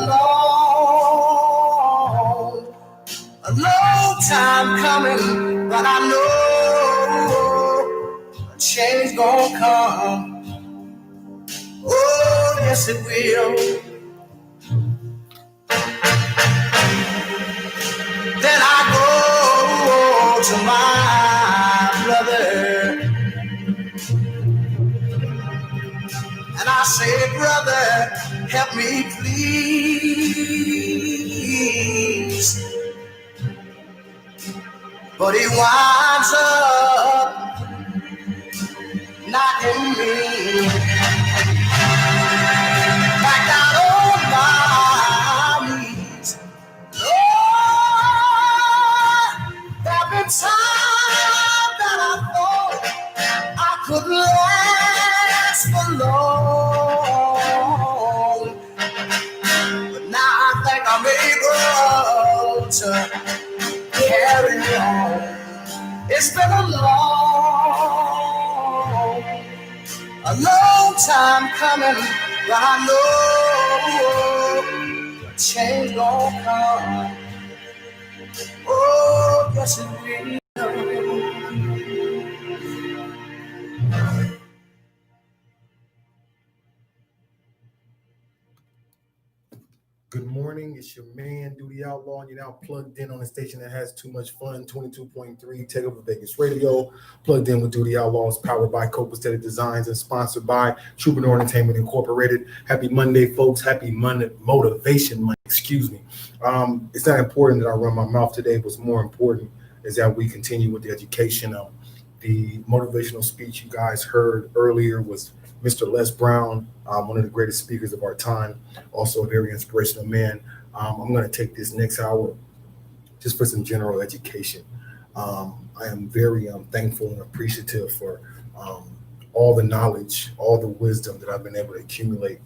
long time coming, but I know a change gonna come. Oh, yes it will. Then I go to my brother and I say, brother, help me please. But he winds up knocking me back down on my knees. Lord, there've been times that I thought I could last for long, but now I think I'm able to carry on. It's been a long time coming, but I know a change gonna come. Oh, yes it will. Good morning. It's your man, Doodie Outlaw, and you're now plugged in on a station that has too much fun, 22.3 Takeover Vegas Radio. Plugged in with Doodie Outlaws, powered by Copacetic Designs and sponsored by Troubadour Entertainment Incorporated. Happy Monday, folks. Happy Monday, Motivation Monday, excuse me. It's not important that I run my mouth today. What's more important is that we continue with the education. The motivational speech you guys heard earlier was Mr. Les Brown, one of the greatest speakers of our time, also a very inspirational man. I'm going to take this next hour just for some general education. I am very thankful and appreciative for all the knowledge, all the wisdom that I've been able to accumulate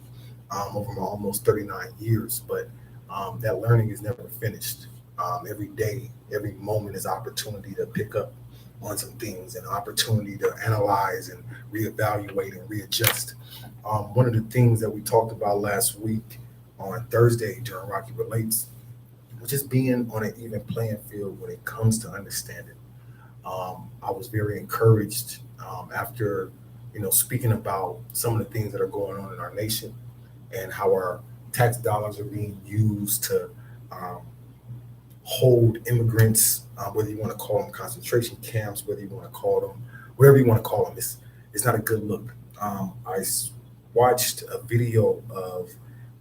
over my almost 39 years. But that learning is never finished. Every day, every moment is opportunity to pick up on some things, an opportunity to analyze and reevaluate and readjust. One of the things that we talked about last week on Thursday during Rocky Relates, which is being on an even playing field when it comes to understanding. I was very encouraged after, speaking about some of the things that are going on in our nation and how our tax dollars are being used to hold immigrants, whether you want to call them concentration camps, whether you want to call them, whatever you want to call them. It's not a good look. I watched a video of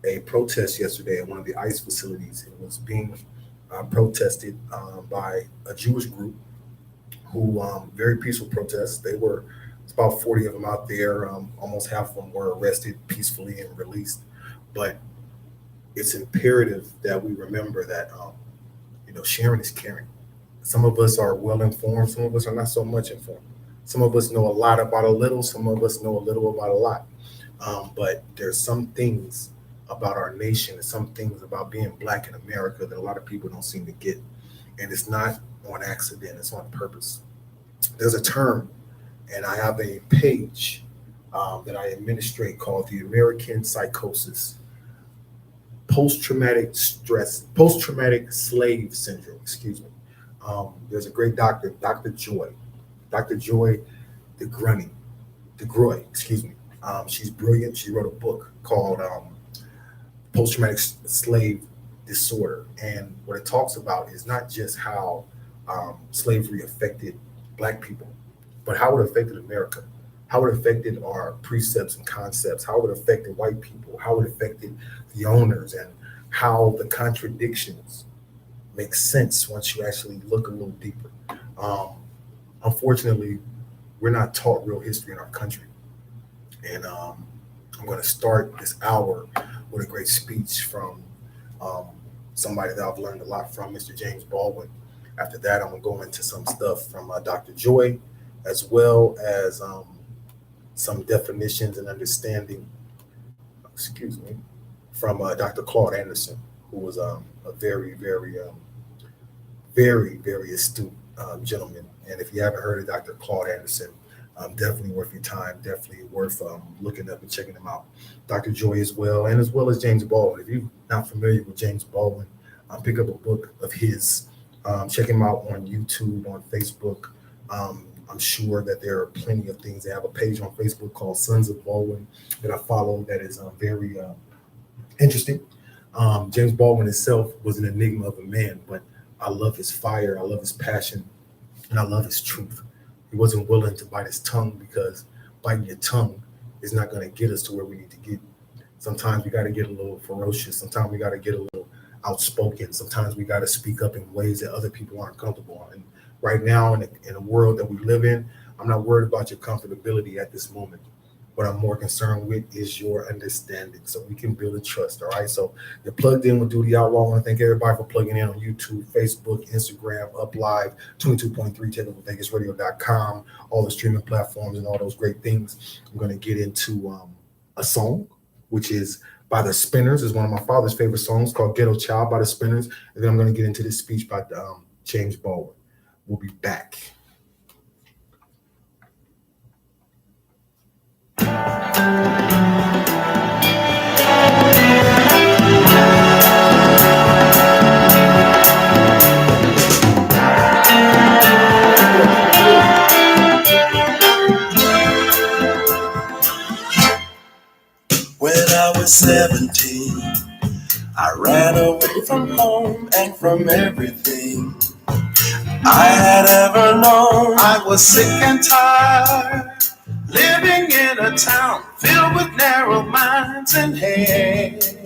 a protest yesterday at one of the ICE facilities. It was being protested by a Jewish group who, very peaceful protests. It's about 40 of them out there. Almost half of them were arrested peacefully and released. But it's imperative that we remember that, sharing is caring. Some of us are well informed. Some of us are not so much informed. Some of us know a lot about a little. Some of us know a little about a lot. But there's some things about our nation and some things about being Black in America that a lot of people don't seem to get. And it's not on accident, it's on purpose. There's a term, and I have a page that I administrate called the American Psychosis, post-traumatic slave syndrome, There's a great doctor, Dr. Joy DeGroy, she's brilliant. She wrote a book called Post-Traumatic Slave Disorder. And what it talks about is not just how slavery affected Black people, but how it affected America, how it affected our precepts and concepts, how it affected white people, how it affected the owners, and how the contradictions make sense once you actually look a little deeper. Unfortunately, we're not taught real history in our country. And I'm going to start this hour with a great speech from somebody that I've learned a lot from, Mr. James Baldwin. After that, I'm going to go into some stuff from Dr. Joy, as well as some definitions and understanding, from Dr. Claude Anderson, who was a very, very, very, very astute gentleman. And if you haven't heard of Dr. Claude Anderson, definitely worth your time, definitely worth looking up and checking him out. Dr. Joy as well, and as well as James Baldwin. If you're not familiar with James Baldwin, pick up a book of his. Check him out on YouTube, on Facebook. I'm sure that there are plenty of things. They have a page on Facebook called Sons of Baldwin that I follow that is very interesting. James Baldwin himself was an enigma of a man, but I love his fire, I love his passion, and I love his truth. He wasn't willing to bite his tongue, because biting your tongue is not going to get us to where we need to get. Sometimes we got to get a little ferocious. Sometimes we got to get a little outspoken. Sometimes we got to speak up in ways that other people aren't comfortable. And right now, in the world that we live in, I'm not worried about your comfortability at this moment. What I'm more concerned with is your understanding, so we can build a trust. All right. So you're plugged in with Doodie Outlaw. I want to thank everybody for plugging in on YouTube, Facebook, Instagram, Up Live, 22.3, TakeOverVegasRadio.com, all the streaming platforms and all those great things. I'm going to get into a song, which is by the Spinners. Is one of my father's favorite songs, called Ghetto Child by the Spinners. And then I'm going to get into this speech by James Baldwin. We'll be back. When I was 17, I ran away from home and from everything I had ever known. I was sick and tired, living in a town filled with narrow minds and hate.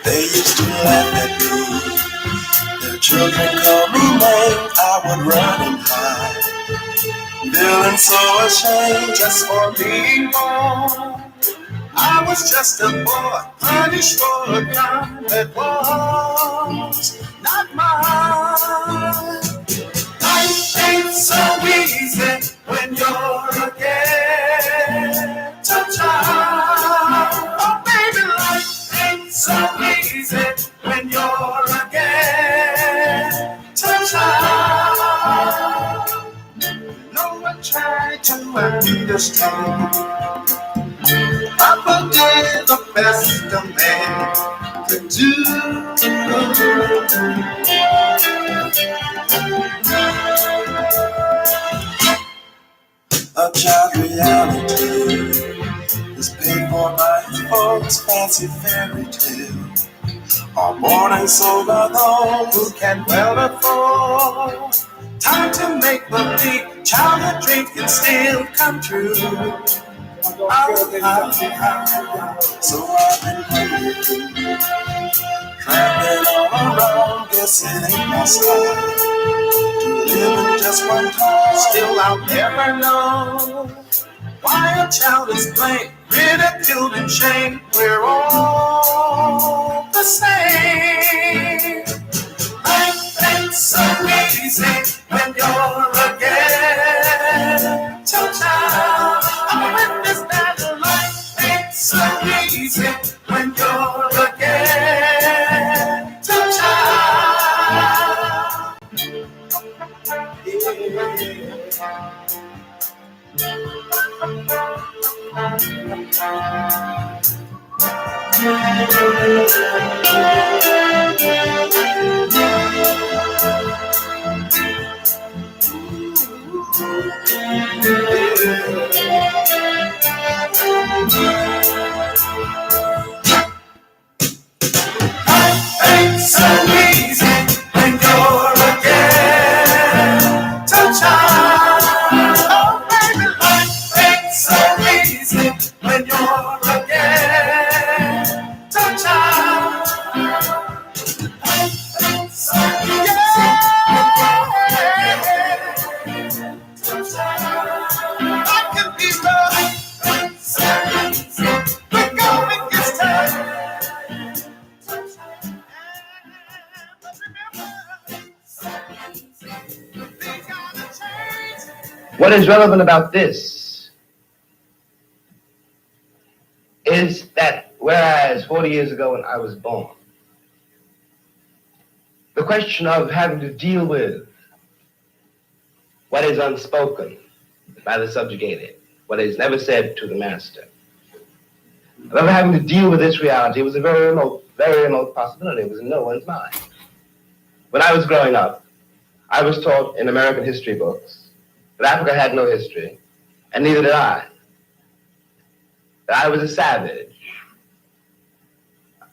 They used to laugh at me, their children called me names. I would run and hide, feeling so ashamed just for being born. I was just a boy, punished for a crime that was not mine. Life ain't so easy when you're a ghetto child. Oh baby, life ain't so easy when you're a ghetto child. No one tried to understand. I forget the best a man could do. A child reality is paid for by folks' fancy fairy tale. Are born and sold by those who can well afford. Time to make the big childhood dreams can still come true. So I've been waiting, traveling all around, guess it ain't my style to live in just one time. Still I'll never know why a child is blamed, ridiculed and shamed. We're all the same. Life ain't so easy when you're a ghetto child. I'm with this battle. Life ain't so easy when you're a ghetto child. Life ain't so easy when you're a ghetto child. Oh baby, life ain't so easy when you're a ghetto child. Life ain't so easy when you're a ghetto child. I can be rough, life ain't so easy, but going gets tough. What is relevant about this is that whereas 40 years ago when I was born, the question of having to deal with what is unspoken by the subjugated, what is never said to the master, of ever having to deal with this reality was a very remote possibility. It was in no one's mind. When I was growing up, I was taught in American history books that Africa had no history, and neither did I. That I was a savage,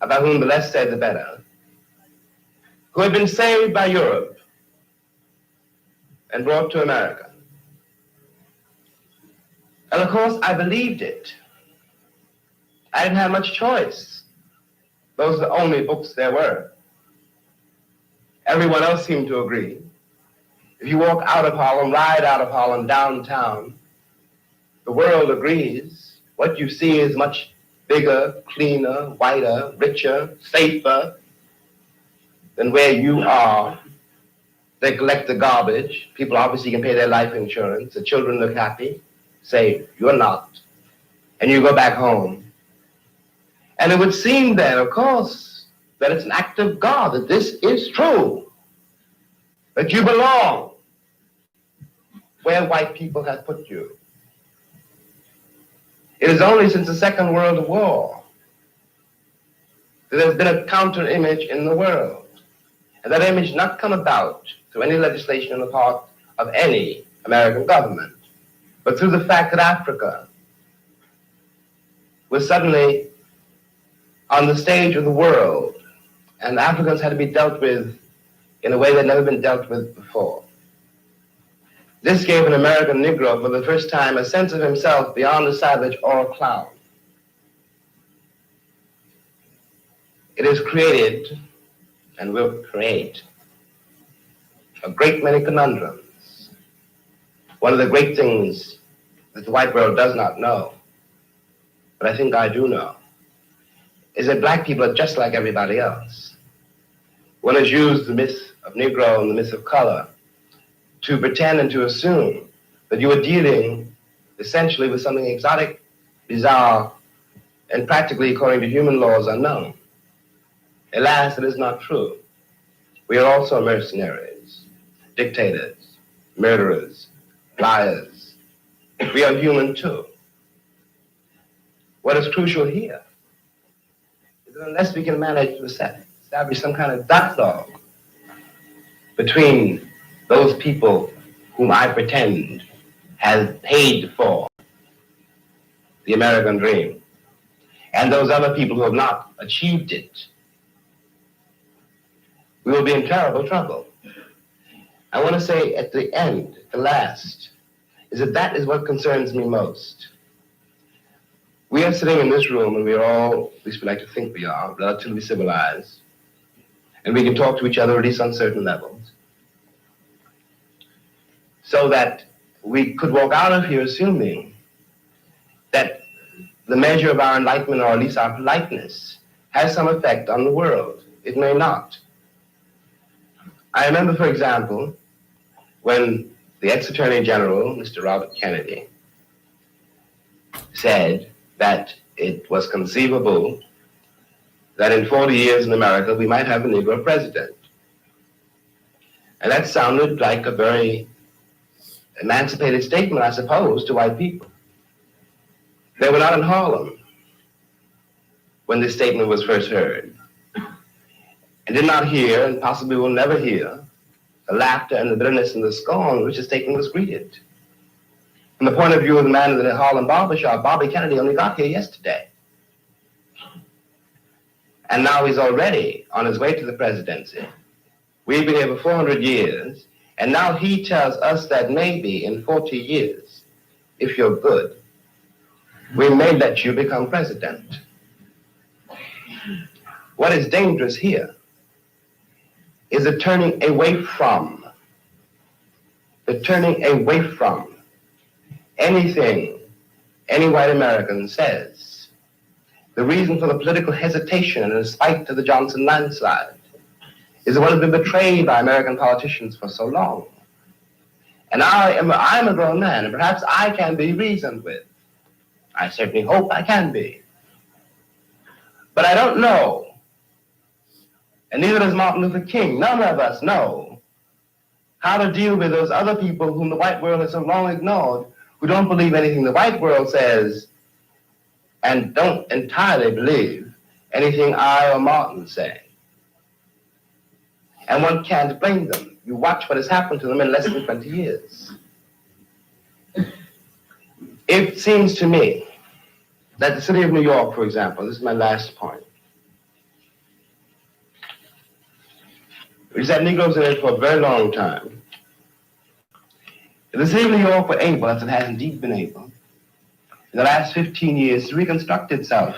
about whom the less said the better, who had been saved by Europe and brought to America. And of course, I believed it. I didn't have much choice. Those are the only books there were. Everyone else seemed to agree. If you walk out of Harlem, ride out of Harlem, downtown, the world agrees. What you see is much bigger, cleaner, whiter, richer, safer than where you are. They collect the garbage. People obviously can pay their life insurance. The children look happy. Say, you're not. And you go back home. And it would seem then, of course, that it's an act of God, that this is true, that you belong where white people have put you. It is only since the Second World War that there's been a counter image in the world. And that image not come about through any legislation on the part of any American government, but through the fact that Africa was suddenly on the stage of the world, and Africans had to be dealt with in a way that had never been dealt with before. This gave an American Negro for the first time a sense of himself beyond a savage or a clown. It has created, and will create, a great many conundrums. One of the great things that the white world does not know, but I think I do know, is that black people are just like everybody else. One has used the myth of Negro and the myth of color to pretend and to assume that you are dealing essentially with something exotic, bizarre, and practically, according to human laws, unknown. Alas, it is not true. We are also mercenaries, dictators, murderers, liars. We are human too. What is crucial here that unless we can manage to establish some kind of dialogue between those people whom I pretend have paid for the American dream and those other people who have not achieved it, we will be in terrible trouble. I want to say at the end, the last, is that is what concerns me most. We are sitting in this room and we are all, at least we like to think we are, relatively civilized. And we can talk to each other at least on certain levels. So that we could walk out of here assuming that the measure of our enlightenment, or at least our politeness, has some effect on the world. It may not. I remember, for example, when the ex-Attorney General, Mr. Robert Kennedy, said that it was conceivable that in 40 years in America we might have a Negro president. And that sounded like a very emancipated statement, I suppose, to white people. They were not in Harlem when this statement was first heard, and did not hear, and possibly will never hear, the laughter and the bitterness and the scorn with which the statement was greeted. From the point of view of the man in the Harlem barbershop, Bobby Kennedy only got here yesterday. And now he's already on his way to the presidency. We've been here for 400 years, and now he tells us that maybe in 40 years, if you're good, we may let you become president. What is dangerous here is the turning away from anything any white American says. The reason for the political hesitation and in spite of the Johnson landslide is what has been betrayed by American politicians for so long. And I'm a grown man, and perhaps I can be reasoned with. I certainly hope I can be. But I don't know, and neither does Martin Luther King, none of us know how to deal with those other people whom the white world has so long ignored, who don't believe anything the white world says and don't entirely believe anything I or Martin say. And one can't blame them. You watch what has happened to them in less than 20 years. It seems to me that the city of New York, for example, this is my last point, which has had Negroes in it for a very long time. If the city of New York were able, as it has indeed been able, in the last 15 years to reconstruct itself,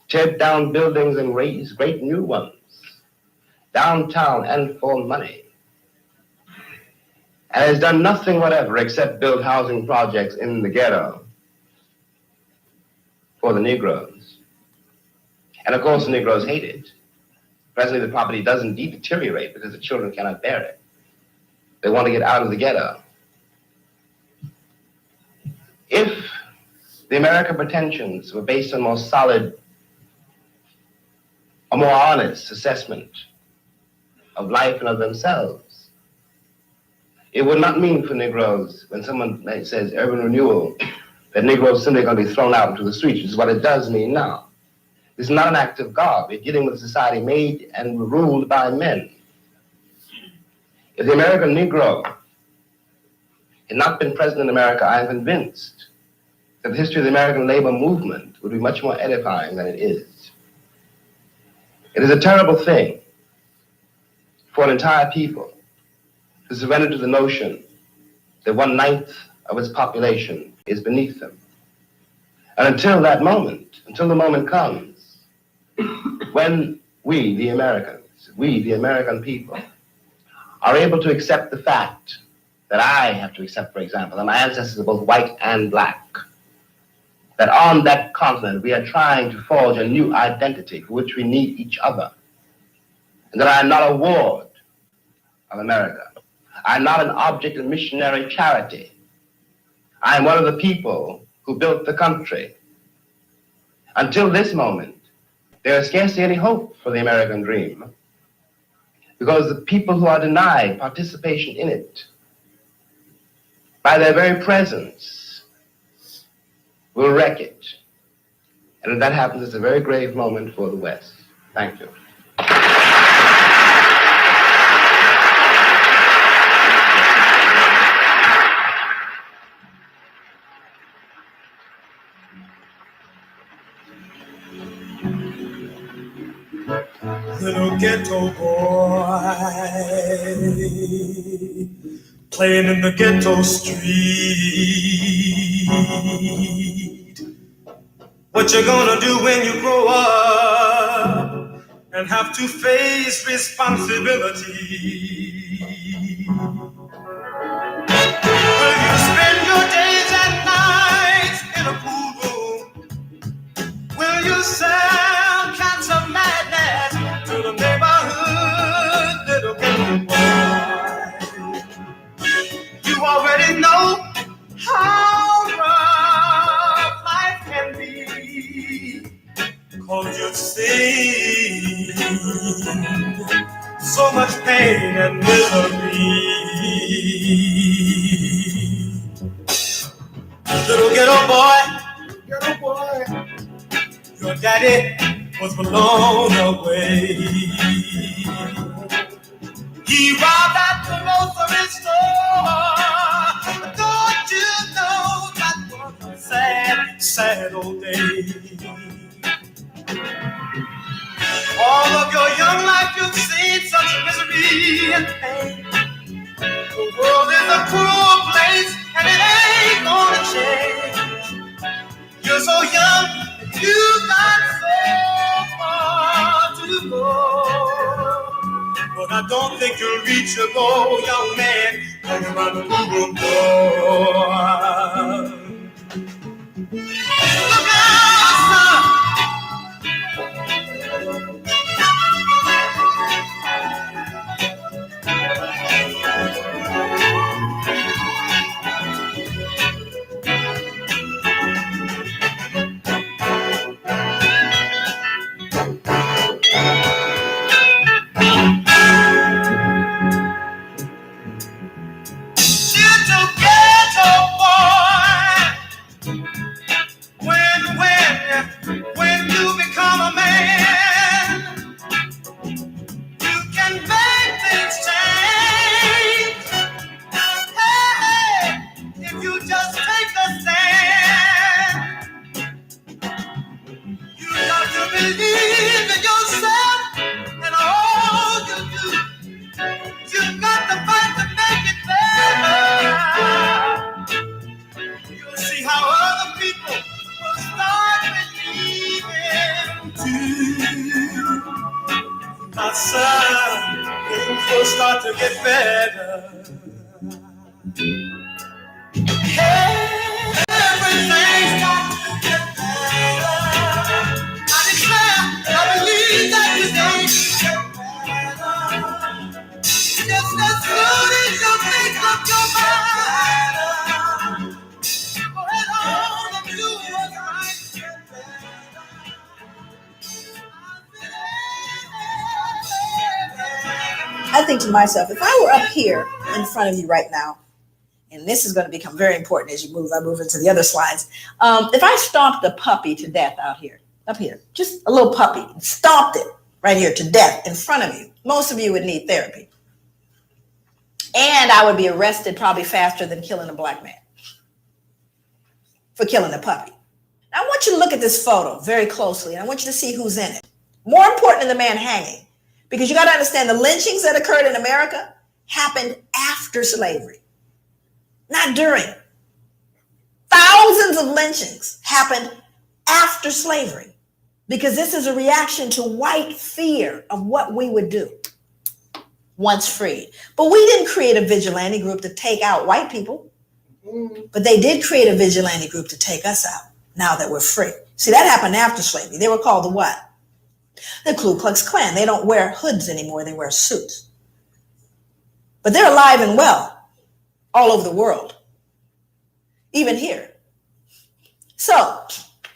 tear down buildings and raise great new ones, downtown and for money, and has done nothing whatever except build housing projects in the ghetto for the Negroes. And of course the Negroes hate it. Presently the property does indeed deteriorate because the children cannot bear it. They want to get out of the ghetto. If the American pretensions were based on more solid, a more honest assessment of life and of themselves, it would not mean for Negroes, when someone says urban renewal, that Negroes simply going to be thrown out into the streets, which is what it does mean now. This is not an act of God. We're dealing with a society made and ruled by men. If the American Negro had not been present in America, I am convinced that the history of the American labor movement would be much more edifying than it is. It is a terrible thing for an entire people to surrender to the notion that 1/9 of its population is beneath them. And until that moment, until the moment comes when we, the Americans, we, the American people, are able to accept the fact that I have to accept, for example, that my ancestors are both white and black, that on that continent we are trying to forge a new identity for which we need each other, and that I am not a ward of America. I am not an object of missionary charity. I am one of the people who built the country. Until this moment, there is scarcely any hope for the American dream, because the people who are denied participation in it, by their very presence, will wreck it. And if that happens, it's a very grave moment for the West. Thank you. Little ghetto boy playing in the ghetto street. What you gonna do when you grow up and have to face responsibility? Will you spend your days and nights in a pool room? Will you sell cans of madness to the neighborhood little ghetto boy? You already know how rough life can be, 'cause you've seen so much pain and misery. Little ghetto boy, your daddy was blown away. He robbed at the grocery store. Don't you know that was a sad, sad old day? All of your young life you've seen such misery and pain. The world is a cruel place and it ain't gonna change. You're so young, you got so far to go. But I don't think you'll reach your goal, young man, when you're on the Google boy. Look out, son! Little ghetto boy, when you become a man, you can make things change. Hey, if you just take a stand, you got to believe in yourself and all you do. You got to fight to make it better. You'll see how other people will start believing too. My son, things will start to get better. Hey, everything's got to get better. I declare, I believe that today will get better. Just as soon as you make up your mind, for it all of you was right. I think to myself, if I were up here in front of you right now, and this is going to become very important as I move into the other slides. If I stomped a puppy to death out here, up here, just a little puppy, stomped it right here to death in front of you, most of you would need therapy. And I would be arrested probably faster than killing a black man for killing a puppy. Now, I want you to look at this photo very closely, and I want you to see who's in it. More important than the man hanging, because you got to understand the lynchings that occurred in America happened after slavery, not during. Thousands of lynchings happened after slavery, because this is a reaction to white fear of what we would do once freed. But we didn't create a vigilante group to take out white people, but they did create a vigilante group to take us out now that we're free. See, that happened after slavery. They were called the what? The Ku Klux Klan. They don't wear hoods anymore. They wear suits. But they're alive and well all over the world, even here. So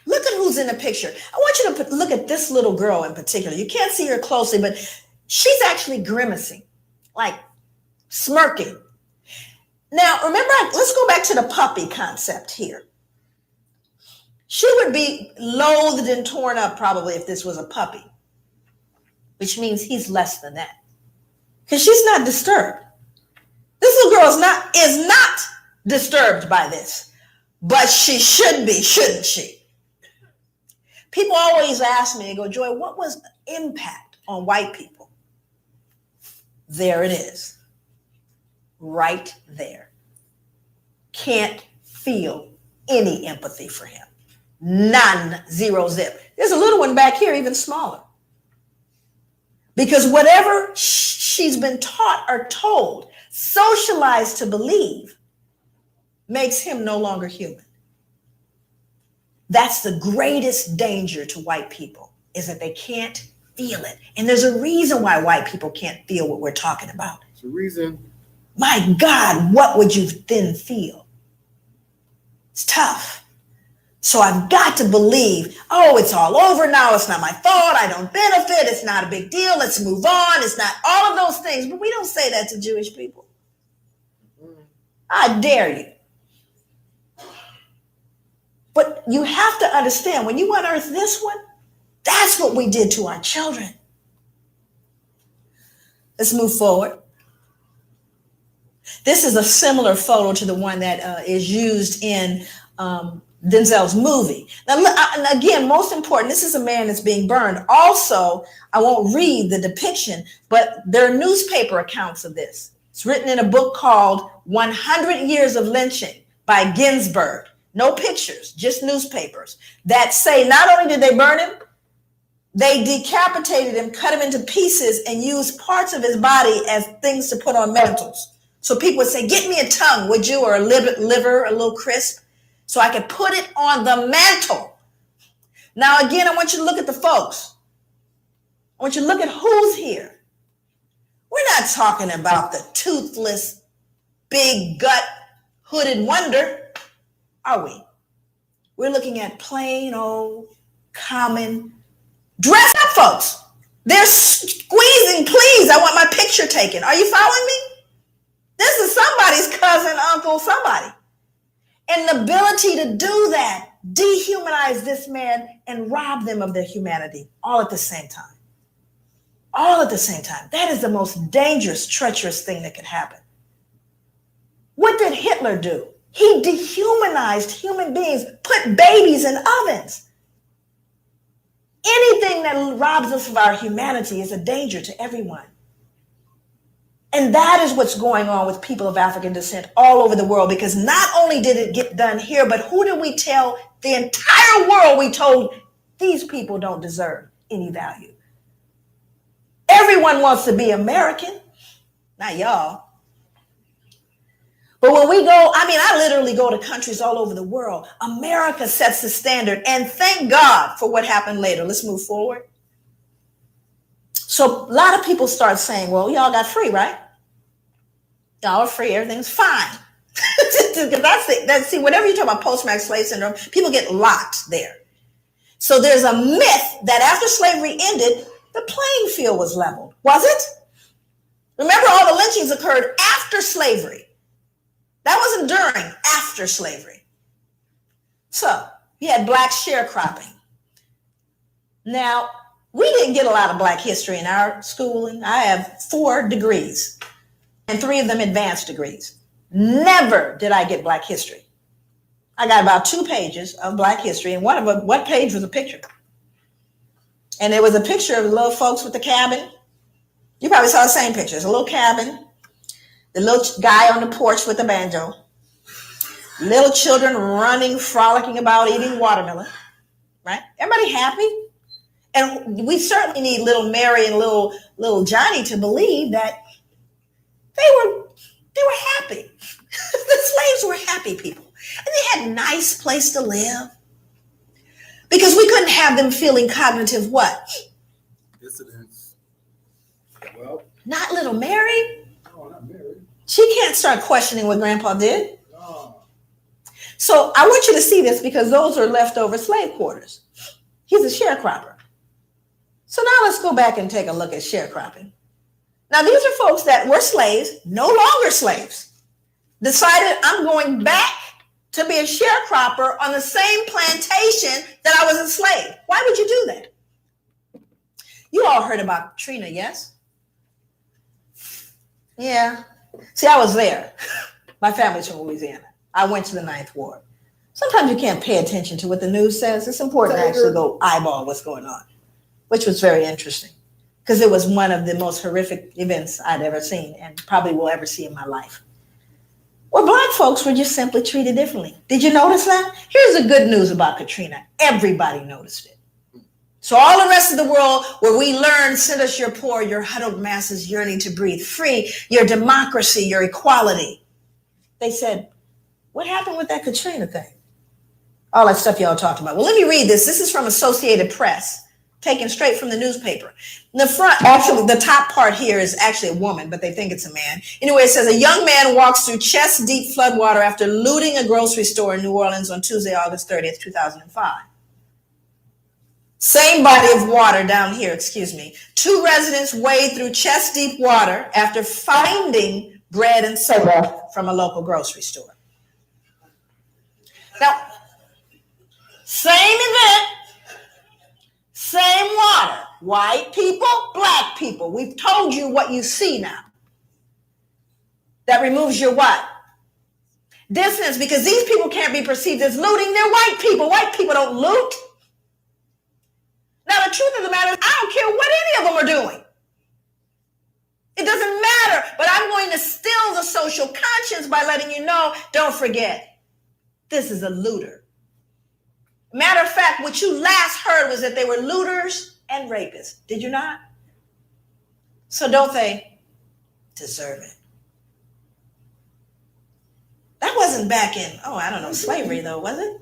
look at who's in the picture. I want you to look at this little girl in particular. You can't see her closely, but she's actually grimacing, like smirking. Now, remember, let's go back to the puppy concept here. She would be loathed and torn up probably if this was a puppy, which means he's less than that. Because she's not disturbed. This little girl is not disturbed by this, but she should be, shouldn't she? People always ask me, they go, Joy, what was the impact on white people? There it is, right there. Can't feel any empathy for him. None, zero, zip. There's a little one back here, even smaller. Because whatever she's been taught or told, socialized to believe, makes him no longer human. That's the greatest danger to white people, is that they can't feel it. And there's a reason why white people can't feel what we're talking about. It's a reason. My God, what would you then feel? It's tough. So I've got to believe, oh, it's all over now. It's not my fault. I don't benefit. It's not a big deal. Let's move on. It's not all of those things. But we don't say that to Jewish people. I dare you. But you have to understand, when you unearth this one, that's what we did to our children. Let's move forward. This is a similar photo to the one that is used in Denzel's movie. Now, and again, most important, this is a man that's being burned. Also, I won't read the depiction, but there are newspaper accounts of this. It's written in a book called 100 Years of Lynching by Ginsburg. No pictures, just newspapers that say not only did they burn him, they decapitated him, cut him into pieces, and used parts of his body as things to put on mantles. So people would say, get me a tongue, would you, or a liver, a little crisp, so I could put it on the mantle. Now, again, I want you to look at the folks. I want you to look at who's here. We're not talking about the toothless, big gut, hooded wonder, are we? We're looking at plain old, common, dressed up folks. They're squeezing, please, I want my picture taken. Are you following me? This is somebody's cousin, uncle, somebody. And the ability to do that, dehumanize this man and rob them of their humanity all at the same time. All at the same time. That is the most dangerous, treacherous thing that could happen. What did Hitler do? He dehumanized human beings, put babies in ovens. Anything that robs us of our humanity is a danger to everyone. And that is what's going on with people of African descent all over the world, because not only did it get done here, but who did we tell? The entire world we told these people don't deserve any value. Everyone wants to be American, not y'all. But when we go, I literally go to countries all over the world. America sets the standard, and thank God for what happened later. Let's move forward. So a lot of people start saying, well, y'all got free, right? Y'all are free, everything's fine. See, whenever you talk about post-traumatic slave syndrome, people get locked there. So there's a myth that after slavery ended, the playing field was leveled. Was it? Remember, all the lynchings occurred after slavery. That wasn't during, after slavery. So you had black sharecropping. Now, we didn't get a lot of black history in our schooling. I have 4 degrees and 3 of them advanced degrees. Never did I get black history. I got about 2 pages of black history, and one of them, what page was a picture? And there was a picture of the little folks with the cabin. You probably saw the same picture. It's a little cabin, the little guy on the porch with the banjo, little children running, frolicking about, eating watermelon, right? Everybody happy? And we certainly need little Mary and little Johnny to believe that they were happy. The slaves were happy people. And they had a nice place to live. Because we couldn't have them feeling cognitive what? Dissidence. Well, not little Mary. no, not Mary. She can't start questioning what Grandpa did. No. So I want you to see this, because those are leftover slave quarters. He's a sharecropper. So now let's go back and take a look at sharecropping. Now these are folks that were slaves, no longer slaves, decided I'm going back to be a sharecropper on the same plantation that I was enslaved. Why would you do that? You all heard about Katrina, yes? Yeah. See, I was there. My family's from Louisiana. I went to the 9th Ward. Sometimes you can't pay attention to what the news says. It's important to actually go eyeball what's going on, which was very interesting because it was one of the most horrific events I'd ever seen and probably will ever see in my life. Well, Black folks were just simply treated differently. Did you notice that? Here's the good news about Katrina. Everybody noticed it. So all the rest of the world where we learn, send us your poor, your huddled masses yearning to breathe free, your democracy, your equality. They said, what happened with that Katrina thing? All that stuff y'all talked about. Well, let me read this. This is from Associated Press, taken straight from the newspaper. In the front, actually, the top part here is actually a woman, but they think it's a man. Anyway, it says a young man walks through chest-deep floodwater after looting a grocery store in New Orleans on Tuesday, August 30th, 2005. Same body of water down here, excuse me. 2 residents wade through chest-deep water after finding bread and soda from a local grocery store. Now, same event, same water. White people, Black people. We've told you what you see now. That removes your what? Dissonance, because these people can't be perceived as looting. They're white people. White people don't loot. Now, the truth of the matter is, I don't care what any of them are doing. It doesn't matter, but I'm going to still the social conscience by letting you know, don't forget, this is a looter. Matter of fact, what you last heard was that they were looters and rapists. Did you not? So don't they deserve it? That wasn't back in, slavery though, was it?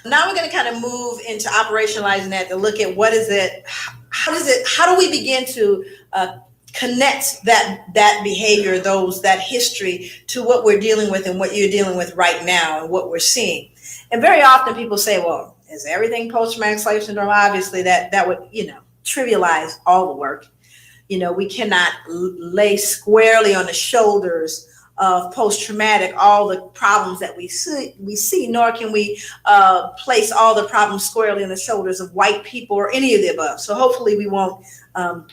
Now we're going to kind of move into operationalizing that to look at what is it, how do we begin to connect that behavior, that history to what we're dealing with and what you're dealing with right now and what we're seeing. And very often people say, well, is everything post-traumatic slave syndrome? Obviously that would, trivialize all the work. We cannot lay squarely on the shoulders of post-traumatic all the problems that we see, nor can we place all the problems squarely on the shoulders of white people or any of the above. So hopefully we won't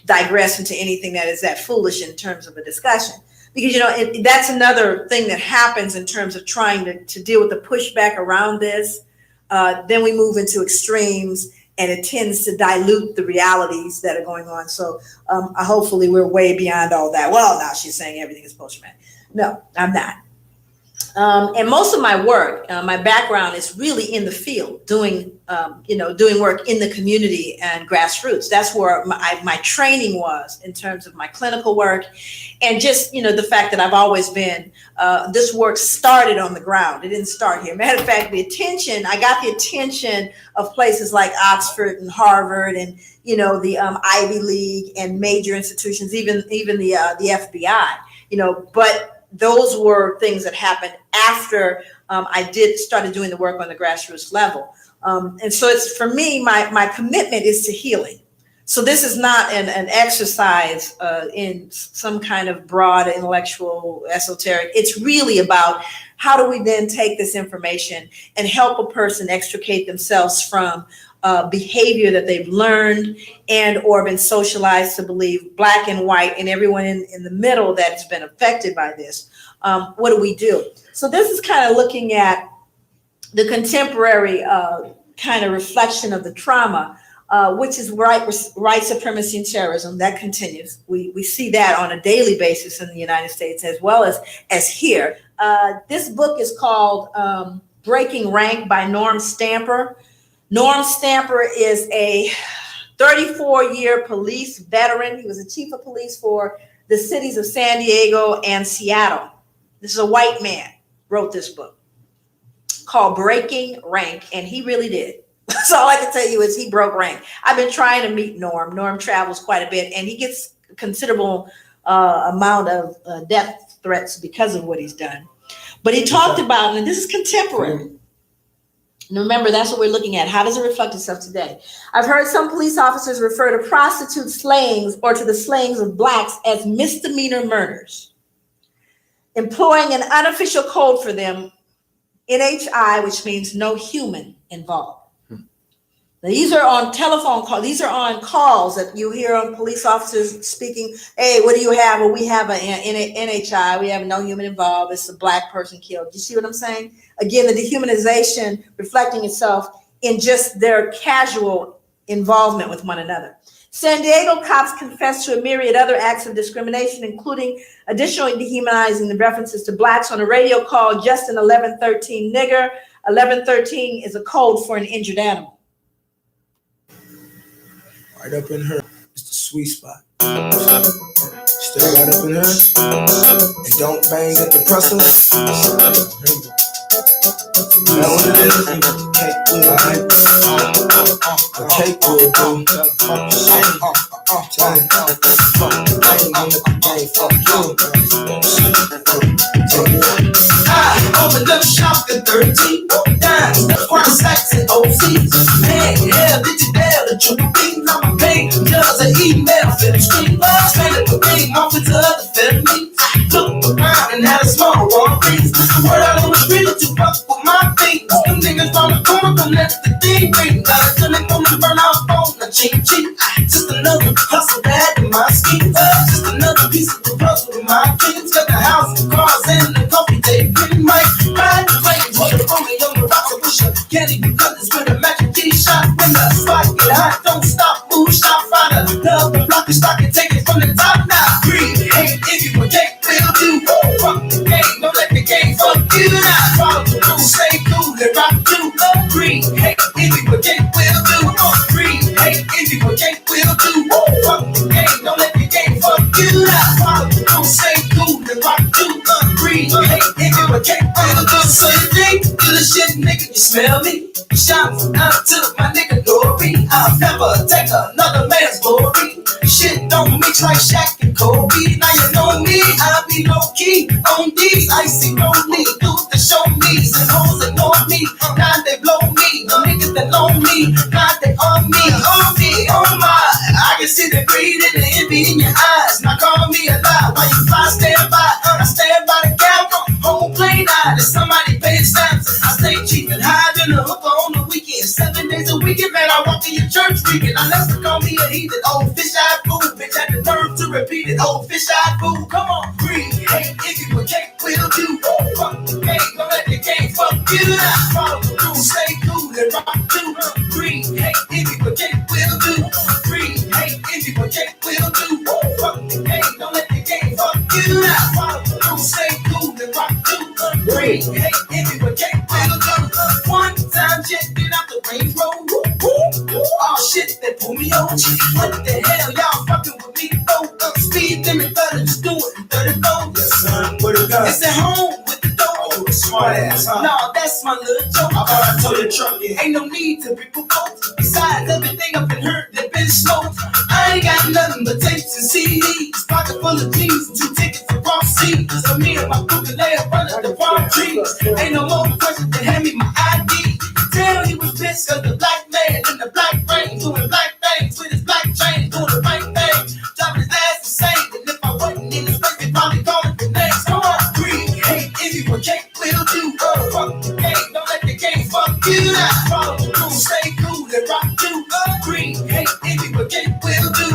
digress into anything that is that foolish in terms of a discussion. Because, that's another thing that happens in terms of trying to deal with the pushback around this. Then we move into extremes and it tends to dilute the realities that are going on. So hopefully we're way beyond all that. Well, now she's saying everything is post-traumatic. No, I'm not. And most of my work, my background is really in the field, doing work in the community and grassroots. That's where my training was in terms of my clinical work. And just, the fact that I've always been, this work started on the ground. It didn't start here. Matter of fact, I got the attention of places like Oxford and Harvard and, the Ivy League and major institutions, even the FBI, but those were things that happened after I started doing the work on the grassroots level. And so it's, for me, my commitment is to healing. So this is not an exercise in some kind of broad intellectual esoteric. It's really about how do we then take this information and help a person extricate themselves from behavior that they've learned and or been socialized to believe, Black and white and everyone in the middle that's been affected by this. What do we do? So this is kind of looking at the contemporary kind of reflection of the trauma, which is white supremacy and terrorism. That continues. We see that on a daily basis in the United States as well as here. This book is called Breaking Rank by Norm Stamper. Norm Stamper is a 34-year police veteran. He was the chief of police for the cities of San Diego and Seattle. This is a white man, wrote this book called Breaking Rank, and he really did. So all I can tell you is he broke rank. I've been trying to meet Norm. Norm travels quite a bit, and he gets a considerable amount of death threats because of what he's done. But he talked about, and this is contemporary. And remember, that's what we're looking at. How does it reflect itself today? I've heard some police officers refer to prostitute slayings or to the slayings of Blacks as misdemeanor murders, employing an unofficial code for them NHI, which means no human involved. These are on telephone calls. These are on calls that you hear on police officers speaking. Hey, what do you have? Well, we have an NHI. We have no human involved. It's a black person killed. You see what I'm saying? Again, the dehumanization reflecting itself in just their casual involvement with one another. San Diego cops confessed to a myriad other acts of discrimination, including additionally dehumanizing the references to blacks on a radio call, Justin 1113 nigger. 1113 is a code for an injured animal. Right up in her. It's the sweet spot. Stay right up in her. And don't bang the compressor. Now what it is, you got the cake with it. The cake will do. I opened up shop at 13. Dimes, quarter stacks and OCs. Man, yeah, did you dare the triple B? Now my pay does an email for the street. Spending the game off into other family. Looked around and had a small Walgreens. Word out on the street to fuck with my feet. Them niggas on the corner don't let the thing ring. Got a feeling on the burn out phone, a cheap. Just another hustle bag in my scheme. Just another piece of the puzzle in my kids. Got the house, the cars, and the coffee table. Might ride the plane for the rolling on the rock. I wish I can't even cut this with a magic T-shot. When the spot get hot, don't stop, move, stop, find a love the block and stock and take it from the top now. Breathe, hate, if you would take, will do. Fuck the game, don't let the game fuck you now. Follow the rules, stay cool, and rock to. Breathe, hate, if you would take, will do. Breathe, hate, if you would take, will do. Fuck the game, don't let the game fuck you now. Follow the rules, stay cool, and rock to. Breathe, hate, if you would take, will do. So you think you the shit, nigga, you smell me? Shout out to my nigga Dory. I'll never take another man's glory. Shit don't mix like Shaq and Kobe. Now you know me, I be low key on these icy lonely dudes that show me and hoes ignore me. Now they blow me, the niggas that know me. Now they on me, oh my. I can see the greed and the envy in your eyes. Now call me a lie while you fly, stand by. I stand by the camera, home plane eye. There's somebody paying stamps. I stay cheap and high than a hooker on the weekend. 7 days a weekend, man, I walk in your church weekend. Unless they call me a heathen, old fish-eyed fool. Bitch, had the nerve to repeat it, old fish-eyed fool. Come on, breathe, hey, if you would take, will do. Fuck the game, don't let the game fuck you. Follow the rules, stay cool and rock to. Breathe, hey, if you would take, will do. Breathe, hey, if you would take, will do. Fuck the game, don't let the game fuck you. Follow the rules, stay cool and rock to. Breathe, hey, if you would take, will do. One time, just get out the Range Rover. Oh shit, they pull me over. What the hell, y'all fucking with me for? Speed limit 30, just do it 34. Yes, son, where the gun? It's at home with the door. Oh, smart ass, huh? Nah, that's my little joke. I thought I told you truck it. Ain't no need to be provoked. Besides, everything I've been hurt, they've been smoked. I ain't got nothing but tapes and CDs. Pocket full of jeans, 2 tickets for Ross seats. So me and my booker lay up under the palm trees. Ain't no more questions to hand me my ID. Tell he was pissed cause the black man in the black rain doing black things with his black chain, doing the right thing. Driving his ass insane, and if I wasn't in his face, they'd probably call it the names. Come on, breathe, hey, if you would take, will do. Fuck the game, don't let the game fuck you. Follow the rules, stay cool and rock to. Breathe, hey, if you would take, will do.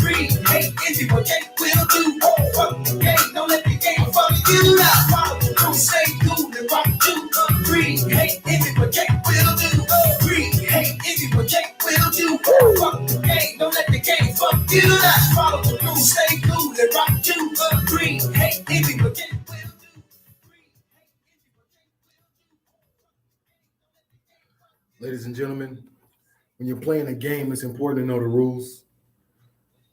Breathe, hey, if you would take, will do. Fuck the game, don't let the game fuck you. Follow the rules, stay cool and rock to. Breathe, hey, if you would take, will do. Breathe, hey, if you would take, will do. Fuck the game, don't let the game fuck you. Follow the rules, stay cool and rock to. Breathe, hey, if you would take, will do. Ladies and gentlemen, when you're playing a game, it's important to know the rules.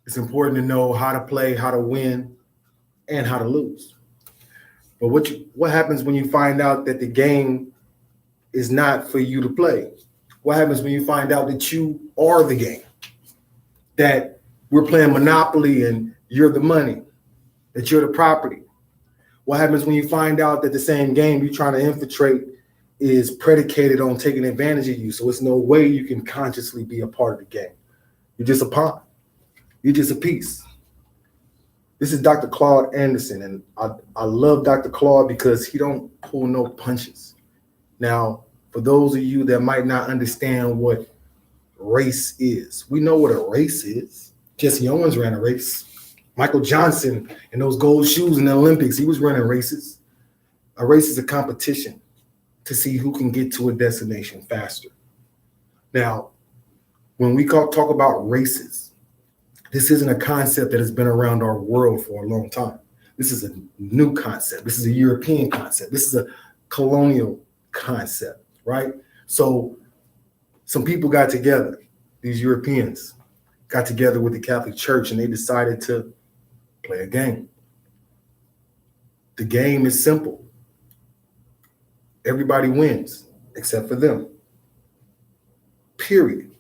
It's important to know how to play, how to win, and how to lose. But what happens when you find out that the game is not for you to play? What happens when you find out that you are the game? That we're playing Monopoly and you're the money, that you're the property? What happens when you find out that the same game you're trying to infiltrate is predicated on taking advantage of you? So it's no way you can consciously be a part of the game. You're just a pawn. You're just a piece. This is Dr. Claude Anderson, and I love Dr. Claude because he don't pull no punches. Now, for those of you that might not understand what race is, we know what a race is. Jesse Owens ran a race. Michael Johnson in those gold shoes in the Olympics, he was running races. A race is a competition to see who can get to a destination faster. Now, when we talk about races, this isn't a concept that has been around our world for a long time. This is a new concept. This is a European concept. This is a colonial concept, right? So some people got together, these Europeans got together with the Catholic Church, and they decided to play a game. The game is simple. Everybody wins except for them. Period.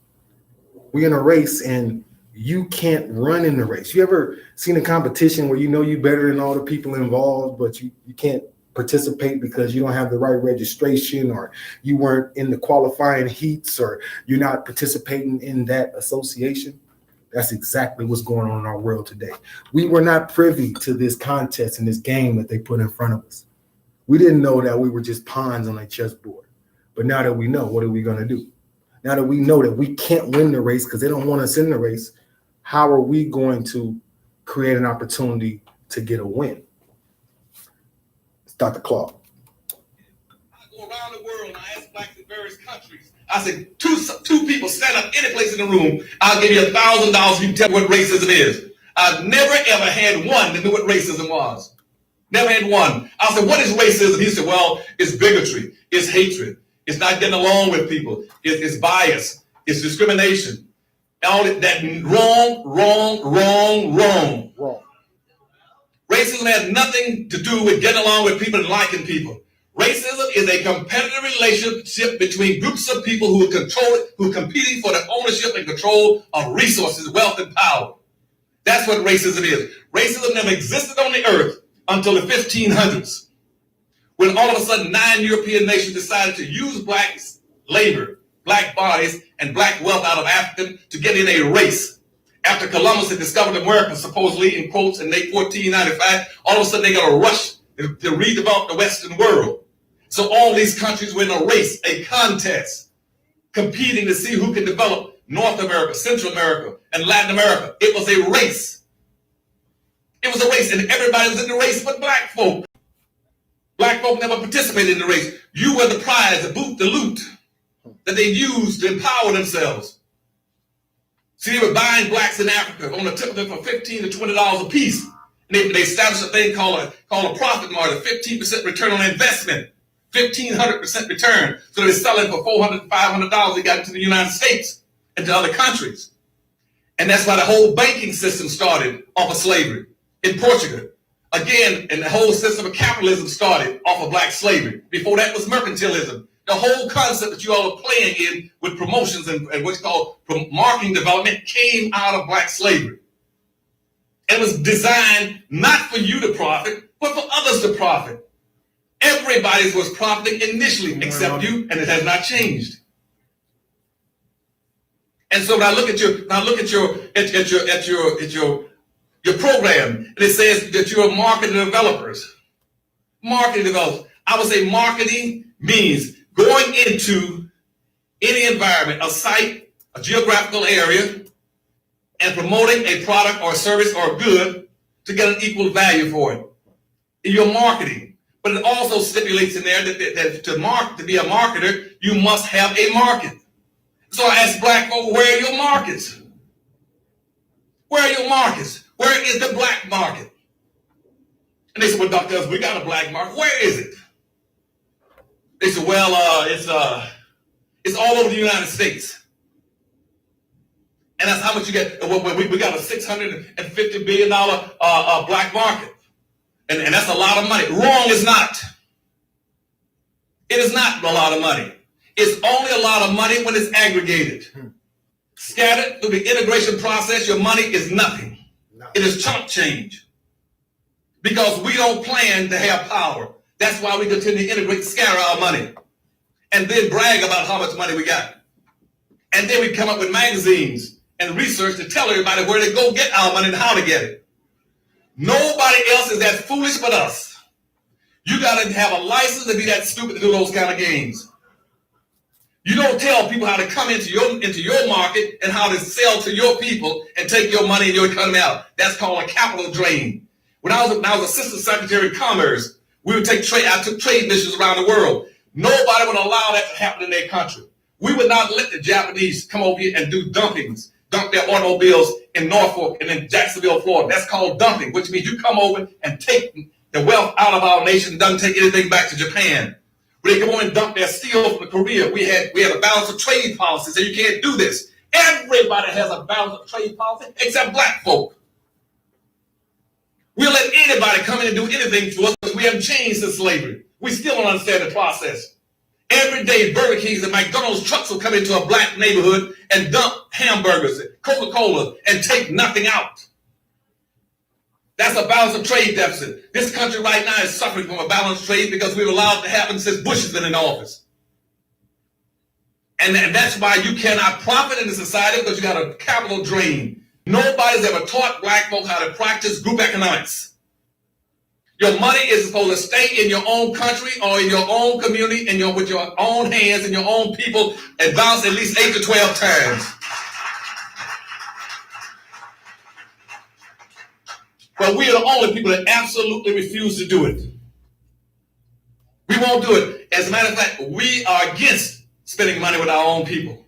We're in a race and you can't run in the race. You ever seen a competition where you know you're better than all the people involved, but you can't participate because you don't have the right registration, or you weren't in the qualifying heats, or you're not participating in that association? That's exactly what's going on in our world today. We were not privy to this contest and this game that they put in front of us. We didn't know that we were just pawns on a chessboard. But now that we know, what are we going to do? Now that we know that we can't win the race because they don't want us in the race, how are we going to create an opportunity to get a win? It's Dr. Claude. I go around the world and I ask blacks in various countries. I said, two people stand up any place in the room, I'll give you $1,000 if you tell me what racism is. I've never ever had one that knew what racism was. Never had one. I said, what is racism? He said, well, it's bigotry, it's hatred, it's not getting along with people, it's bias, it's discrimination. All that wrong. Racism has nothing to do with getting along with people and liking people. Racism is a competitive relationship between groups of people who are competing for the ownership and control of resources, wealth, and power. That's what racism is. Racism never existed on the earth until the 1500s, when all of a sudden 9 European nations decided to use black labor, black bodies, and black wealth out of Africa to get in a race. After Columbus had discovered America, supposedly, in quotes, in late 1495, all of a sudden they got a rush to redevelop the Western world. So all these countries were in a race, a contest, competing to see who can develop North America, Central America, and Latin America. It was a race. It was a race, and everybody was in the race but black folk. Black folk never participated in the race. You were the prize, the loot that they used to empower themselves. See, they were buying blacks in Africa on a tip of it for $15 to $20 a piece. And they established a thing called a profit margin, 15% return on investment, 1,500% return. So they were selling for $400, $500. They got into the United States and to other countries. And that's why the whole banking system started off of slavery in Portugal. Again, and the whole system of capitalism started off of black slavery. Before that was mercantilism. The whole concept that you all are playing in with promotions and what's called marketing development came out of black slavery. It was designed not for you to profit, but for others to profit. Everybody was profiting initially, except you, and it has not changed. And so when I look at your program, and it says that you're marketing developers. Marketing developers. I would say marketing means going into any environment, a site, a geographical area, and promoting a product or a service or a good to get an equal value for it. In your marketing. But it also stipulates in there that to be a marketer, you must have a market. So I asked black folk, where are your markets? Where are your markets? Where is the black market? And they said, well, Dr. we got a black market. Where is it? They said, well, it's all over the United States. And that's how much you get. We got a $650 billion black market. And that's a lot of money. Wrong is not. It is not a lot of money. It's only a lot of money when it's aggregated. Scattered through the integration process, your money is nothing. It is chump change. Because we don't plan to have power. That's why we continue to integrate, scatter our money. And then brag about how much money we got. And then we come up with magazines and research to tell everybody where to go get our money and how to get it. Nobody else is that foolish but us. You got to have a license to be that stupid to do those kind of games. You don't tell people how to come into your market and how to sell to your people and take your money and your economy out. That's called a capital drain. When I was Assistant Secretary of Commerce, I took trade missions around the world. Nobody would allow that to happen in their country. We would not let the Japanese come over here and do dump their automobiles in Norfolk and in Jacksonville, Florida. That's called dumping, which means you come over and take the wealth out of our nation and doesn't take anything back to Japan. When they come over and dump their steel from Korea, we had a balance of trade policy, so you can't do this. Everybody has a balance of trade policy except black folk. We'll let anybody come in and do anything to us because we haven't changed since slavery. We still don't understand the process. Every day, Burger Kings and McDonald's trucks will come into a black neighborhood and dump hamburgers, Coca-Cola, and take nothing out. That's a balance of trade deficit. This country right now is suffering from a balanced trade because we've allowed it to happen since Bush has been in office. And that's why you cannot profit in the society, because you got a capital drain. Nobody's ever taught black folk how to practice group economics. Your money is supposed to stay in your own country or in your own community and with your own hands and your own people, and bounce at least 8 to 12 times. But we are the only people that absolutely refuse to do it. We won't do it. As a matter of fact, we are against spending money with our own people.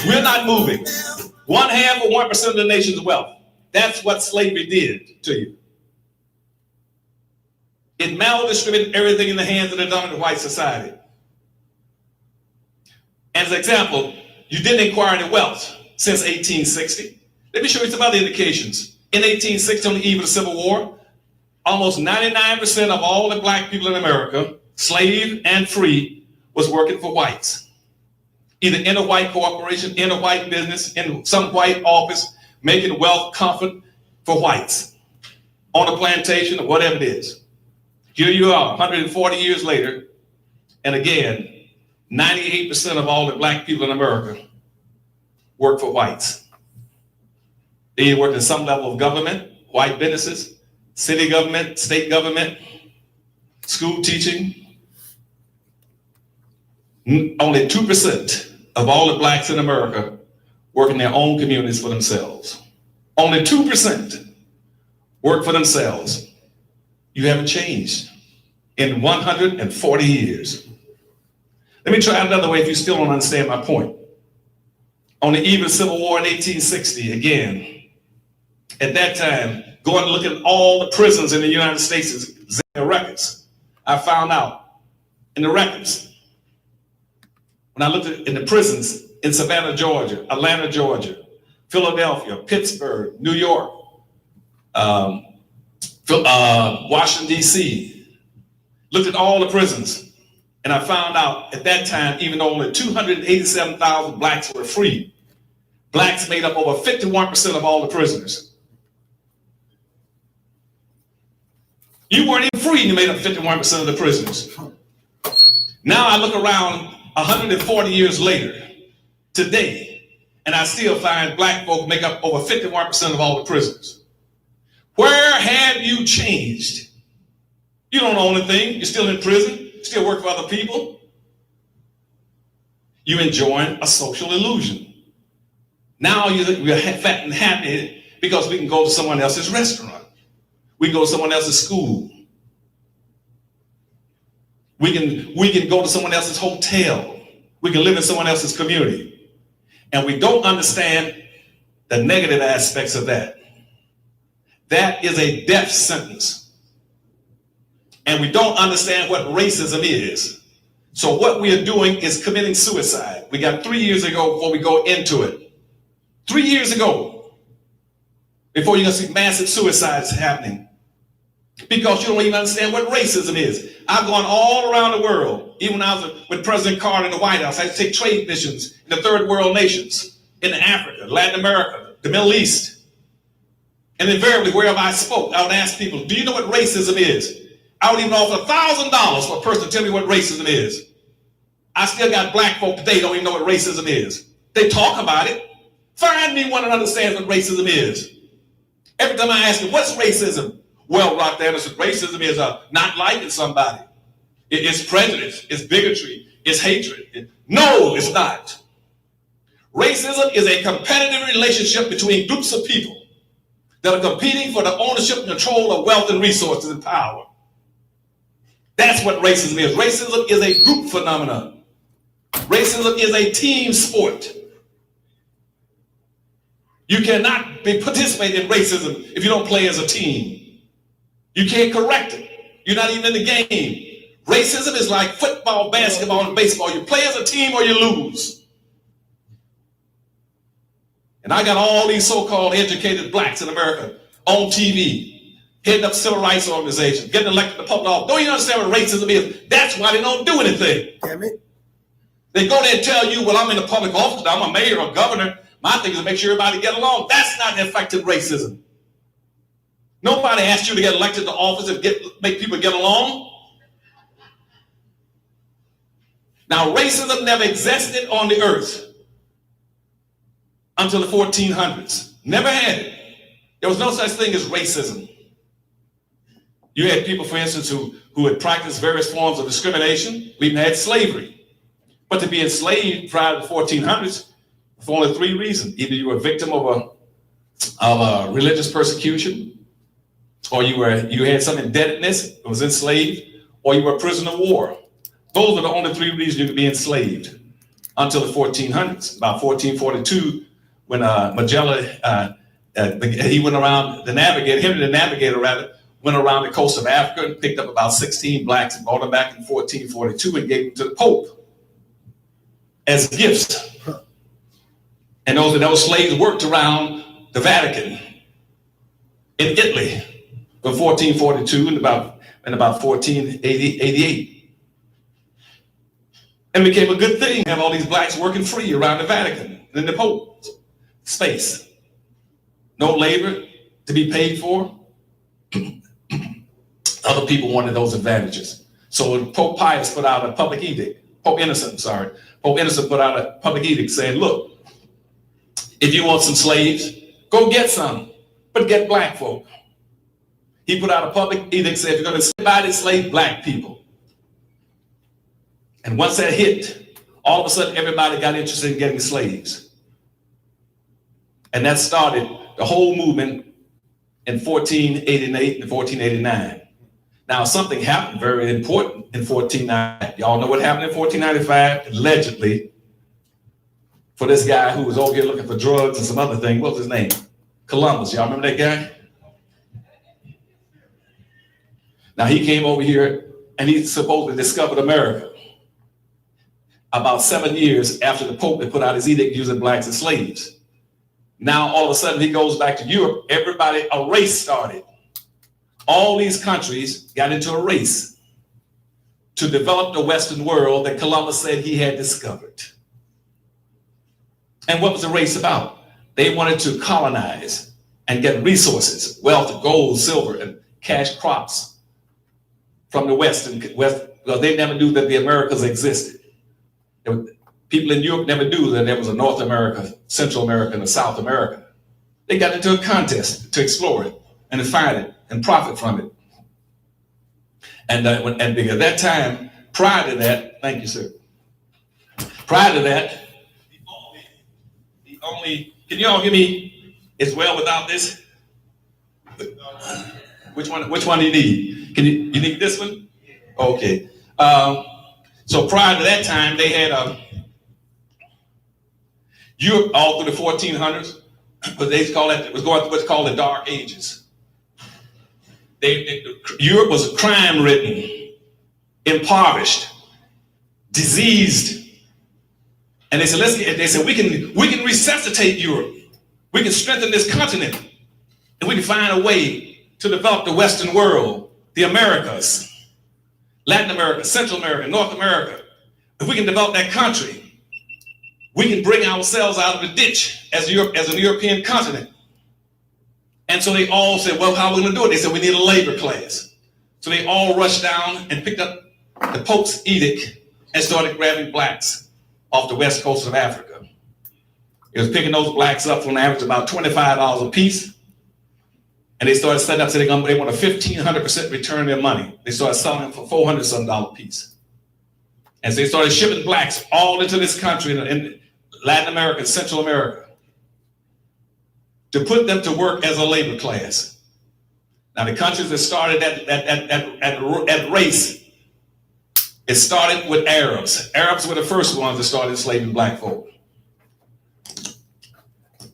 We're not moving. 1/2 of 1% of the nation's wealth. That's what slavery did to you. It maldistributed everything in the hands of the dominant white society. As an example, you didn't acquire any wealth since 1860. Let me show you some other indications. In 1860, on the eve of the Civil War, almost 99% of all the black people in America, slave and free, was working for whites. Either in a white corporation, in a white business, in some white office, making wealth comfort for whites on a plantation or whatever it is. Here you are, 140 years later, and again, 98% of all the black people in America work for whites. They work in some level of government, white businesses, city government, state government, school teaching. Only 2% of all the blacks in America work in their own communities for themselves. Only 2% work for themselves. You haven't changed in 140 years. Let me try another way if you still don't understand my point. On the eve of the Civil War in 1860, again, at that time, go and look at all the prisons in the United States, the records. I found out in the records, when I looked in the prisons in Savannah, Georgia, Atlanta, Georgia, Philadelphia, Pittsburgh, New York, Washington, D.C. Looked at all the prisons, and I found out at that time, even though only 287,000 blacks were free, blacks made up over 51% of all the prisoners. You weren't even free, you made up 51% of the prisoners. Now I look around 140 years later, today, and I still find black folk make up over 51% of all the prisoners. Where have you changed? You don't own anything. You're still in prison. Still work for other people. You're enjoying a social illusion. Now we're fat and happy because we can go to someone else's restaurant. We can go to someone else's school. We can go to someone else's hotel. We can live in someone else's community. And we don't understand the negative aspects of that. That is a death sentence. And we don't understand what racism is. So what we are doing is committing suicide. We got 3 years ago before we go into it. 3 years ago, before you're going to see massive suicides happening. Because you don't even understand what racism is. I've gone all around the world. Even when I was with President Carter in the White House, I had to take trade missions in the third world nations, in Africa, Latin America, the Middle East. And invariably, wherever I spoke, I would ask people, do you know what racism is? I would even offer $1,000 for a person to tell me what racism is. I still got black folk today don't even know what racism is. They talk about it. Find me one that understands what racism is. Every time I ask them, what's racism? Well, Rock Anderson, racism is not liking somebody. It's prejudice, it's bigotry, it's hatred. No, it's not. Racism is a competitive relationship between groups of people that are competing for the ownership and control of wealth and resources and power. That's what racism is. Racism is a group phenomenon. Racism is a team sport. You cannot participate in racism if you don't play as a team. You can't correct it. You're not even in the game. Racism is like football, basketball, and baseball. You play as a team or you lose. And I got all these so-called educated blacks in America on TV, heading up civil rights organizations, getting elected to public office. Don't you understand what racism is? That's why they don't do anything. Damn it. They go there and tell you, well, I'm in the public office, I'm a mayor or governor. My thing is to make sure everybody get along. That's not effective racism. Nobody asked you to get elected to office and make people get along. Now, racism never existed on the earth until the 1400s. Never had it. There was no such thing as racism. You had people, for instance, who had practiced various forms of discrimination. We even had slavery. But to be enslaved prior to the 1400s, for only 3 reasons. Either you were a victim of a religious persecution, or you had some indebtedness, was enslaved, or you were a prisoner of war. Those are the only 3 reasons you could be enslaved until the 1400s. About 1442, when Magellan, he went around, Henry the Navigator rather, went around the coast of Africa and picked up about 16 blacks and brought them back in 1442 and gave them to the Pope as gifts. And those slaves worked around the Vatican in Italy from 1442 and about 1488. And it became a good thing to have all these blacks working free around the Vatican in the Pope space. No labor to be paid for. Other people wanted those advantages. So Pope Pius put out a public edict. Pope Innocent put out a public edict saying, look, if you want some slaves, go get some, but get black folk. He put out a public edict saying, if you're going to buy and slave black people. And once that hit, all of a sudden everybody got interested in getting slaves. And that started the whole movement in 1488 and 1489. Now, something happened very important in 1490. Y'all know what happened in 1495? Allegedly, for this guy who was over here looking for drugs and some other thing. What was his name? Columbus. Y'all remember that guy? Now, he came over here and he supposedly discovered America about 7 years after the Pope had put out his edict using blacks as slaves. Now, all of a sudden, he goes back to Europe. Everybody, a race started. All these countries got into a race to develop the Western world that Columbus said he had discovered. And what was the race about? They wanted to colonize and get resources, wealth, gold, silver, and cash crops from the West. Because they never knew that the Americas existed. People in Europe never knew that there was a North America, Central America, and a South America. They got into a contest to explore it and to find it and profit from it. And because at that time, prior to that, thank you, sir. Prior to that, the only, can you all hear me as well without this? Which one do you need? You need this one? Okay. So prior to that time, they had Europe all through the 1400s, but they call it, it was going through what's called the Dark Ages. Europe was crime-ridden, impoverished, diseased, and they said, we can resuscitate Europe. We can strengthen this continent, and we can find a way to develop the Western world, the Americas, Latin America, Central America, North America. If we can develop that country, we can bring ourselves out of the ditch as an European continent. And so they all said, well, how are we going to do it? They said, we need a labor class. So they all rushed down and picked up the Pope's edict and started grabbing blacks off the west coast of Africa. It was picking those blacks up from an average of about $25 a piece. And they started setting up, saying they want a 1,500% return on their money. They started selling them for $400-some a piece. And so they started shipping blacks all into this country in Latin America, Central America, to put them to work as a labor class. Now, the countries that started at race, it started with Arabs. Arabs were the first ones that started enslaving black folk.